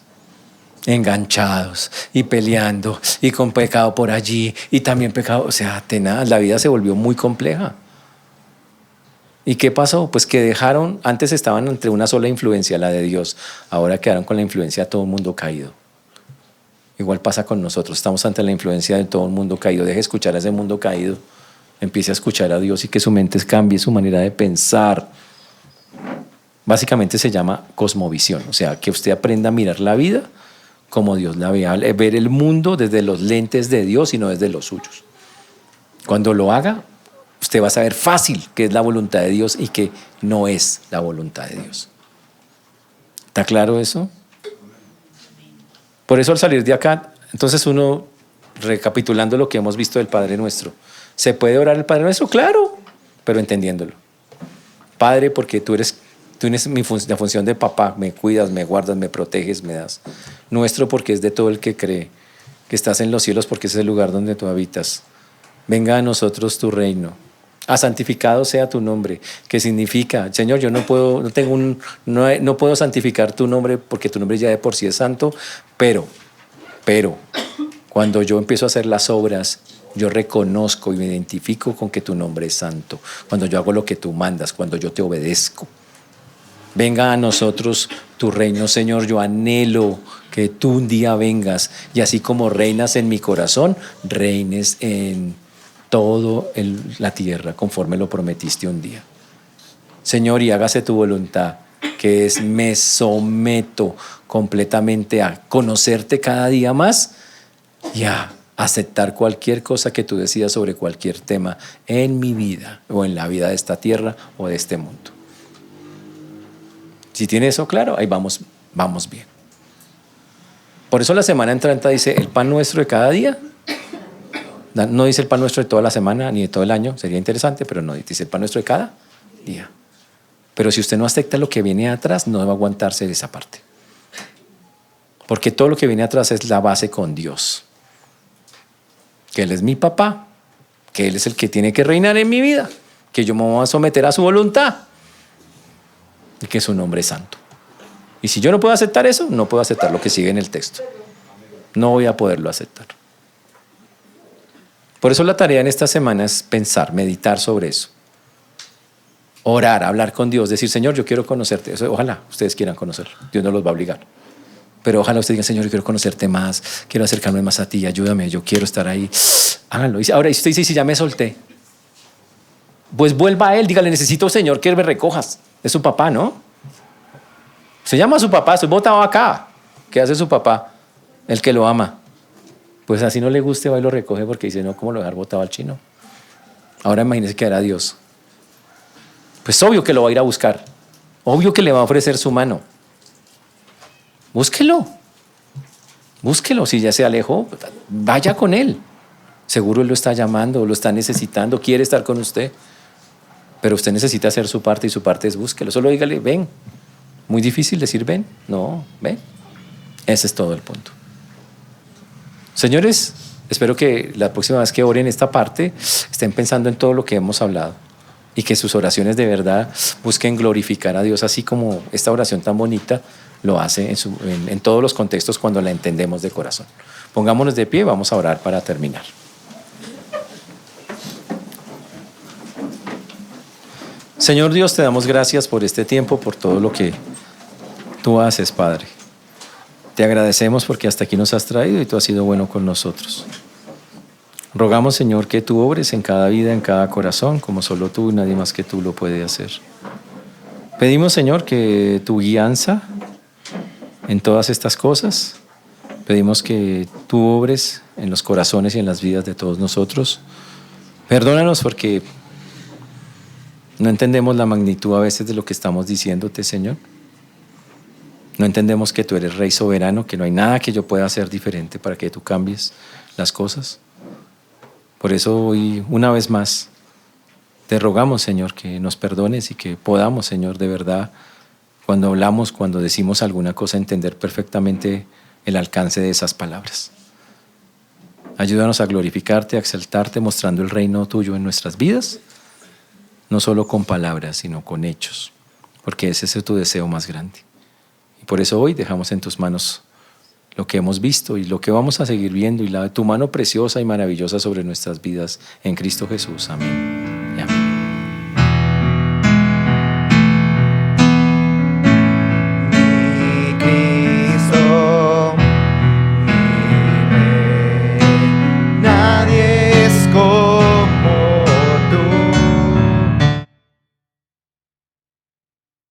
Enganchados y peleando y con pecado por allí y también pecado, o sea, tenaz, la vida se volvió muy compleja. ¿Y qué pasó? Pues que dejaron, antes estaban entre una sola influencia, la de Dios, ahora quedaron con la influencia de todo el mundo caído. Igual pasa con nosotros, estamos ante la influencia de todo el mundo caído. Deje de escuchar a ese mundo caído, empiece a escuchar a Dios y que su mente cambie, su manera de pensar. Básicamente se llama cosmovisión, o sea, que usted aprenda a mirar la vida como Dios la ve, ver el mundo desde los lentes de Dios y no desde los suyos. Cuando lo haga, usted va a saber fácil qué es la voluntad de Dios y qué no es la voluntad de Dios. ¿Está claro eso? Por eso al salir de acá, entonces uno, recapitulando lo que hemos visto del Padre Nuestro, ¿se puede orar el Padre Nuestro? Claro, pero entendiéndolo. Padre, porque tú tienes la función de papá, me cuidas, me guardas, me proteges, me das. Nuestro porque es de todo el que cree, que estás en los cielos porque ese es el lugar donde tú habitas. Venga a nosotros tu reino. Santificado sea tu nombre, que significa, Señor, yo no puedo santificar tu nombre porque tu nombre ya de por sí es santo, pero, cuando yo empiezo a hacer las obras, yo reconozco y me identifico con que tu nombre es santo. Cuando yo hago lo que tú mandas, cuando yo te obedezco. Venga a nosotros tu reino, Señor. Yo anhelo que tú un día vengas y así como reinas en mi corazón, reines en todo la tierra, conforme lo prometiste un día. Señor, y hágase tu voluntad, que es me someto completamente a conocerte cada día más y a aceptar cualquier cosa que tú decidas sobre cualquier tema en mi vida o en la vida de esta tierra o de este mundo. Si tiene eso claro, ahí vamos bien. Por eso la semana entrante dice el pan nuestro de cada día. No dice el pan nuestro de toda la semana ni de todo el año, sería interesante, pero no, dice el pan nuestro de cada día. Pero si usted no acepta lo que viene atrás, no va a aguantarse de esa parte. Porque todo lo que viene atrás es la base con Dios. Que Él es mi papá, que Él es el que tiene que reinar en mi vida, que yo me voy a someter a su voluntad y que su nombre es santo. Y si yo no puedo aceptar eso, no puedo aceptar lo que sigue en el texto. No voy a poderlo aceptar. Por eso la tarea en esta semana es pensar, meditar sobre eso. Orar, hablar con Dios, decir, Señor, yo quiero conocerte. Eso, ojalá ustedes quieran conocerlo. Dios no los va a obligar. Pero ojalá ustedes digan, Señor, yo quiero conocerte más, quiero acercarme más a ti, ayúdame, yo quiero estar ahí. Háganlo. Ahora, si usted dice, si ya me solté, pues vuelva a Él, dígale, necesito, Señor, que me recojas. Es su papá, ¿no? Se llama a su papá, estoy botado acá. ¿Qué hace su papá? El que lo ama. Pues así no le guste, va y lo recoge porque dice, no, ¿cómo lo dejar botado al chino? Ahora imagínese que hará Dios. Pues obvio que lo va a ir a buscar. Obvio que le va a ofrecer su mano. Búsquelo. Búsquelo. Si ya se alejó, vaya con Él. Seguro Él lo está llamando, lo está necesitando, quiere estar con usted. Pero usted necesita hacer su parte y su parte es búsquelo. Solo dígale, ven. Muy difícil decir ven. No, ven. Ese es todo el punto. Señores, Espero que la próxima vez que oren esta parte estén pensando en todo lo que hemos hablado y que sus oraciones de verdad busquen glorificar a Dios, así como esta oración tan bonita lo hace en todos los contextos cuando la entendemos de corazón. Pongámonos de pie, vamos a orar para terminar. Señor Dios, te damos gracias por este tiempo, por todo lo que tú haces, Padre. Te agradecemos porque hasta aquí nos has traído y tú has sido bueno con nosotros. Rogamos, Señor, que tú obres en cada vida, en cada corazón, como solo tú y nadie más que tú lo puede hacer. Pedimos, Señor, que tu guianza en todas estas cosas, pedimos que tú obres en los corazones y en las vidas de todos nosotros. Perdónanos porque no entendemos la magnitud a veces de lo que estamos diciéndote, Señor. No entendemos que tú eres Rey soberano, que no hay nada que yo pueda hacer diferente para que tú cambies las cosas. Por eso hoy, una vez más, te rogamos, Señor, que nos perdones y que podamos, Señor, de verdad, cuando hablamos, cuando decimos alguna cosa, entender perfectamente el alcance de esas palabras. Ayúdanos a glorificarte, a exaltarte, mostrando el reino tuyo en nuestras vidas, no solo con palabras, sino con hechos, porque ese es tu deseo más grande. Y por eso hoy dejamos en tus manos lo que hemos visto y lo que vamos a seguir viendo y tu mano preciosa y maravillosa sobre nuestras vidas en Cristo Jesús. Amén.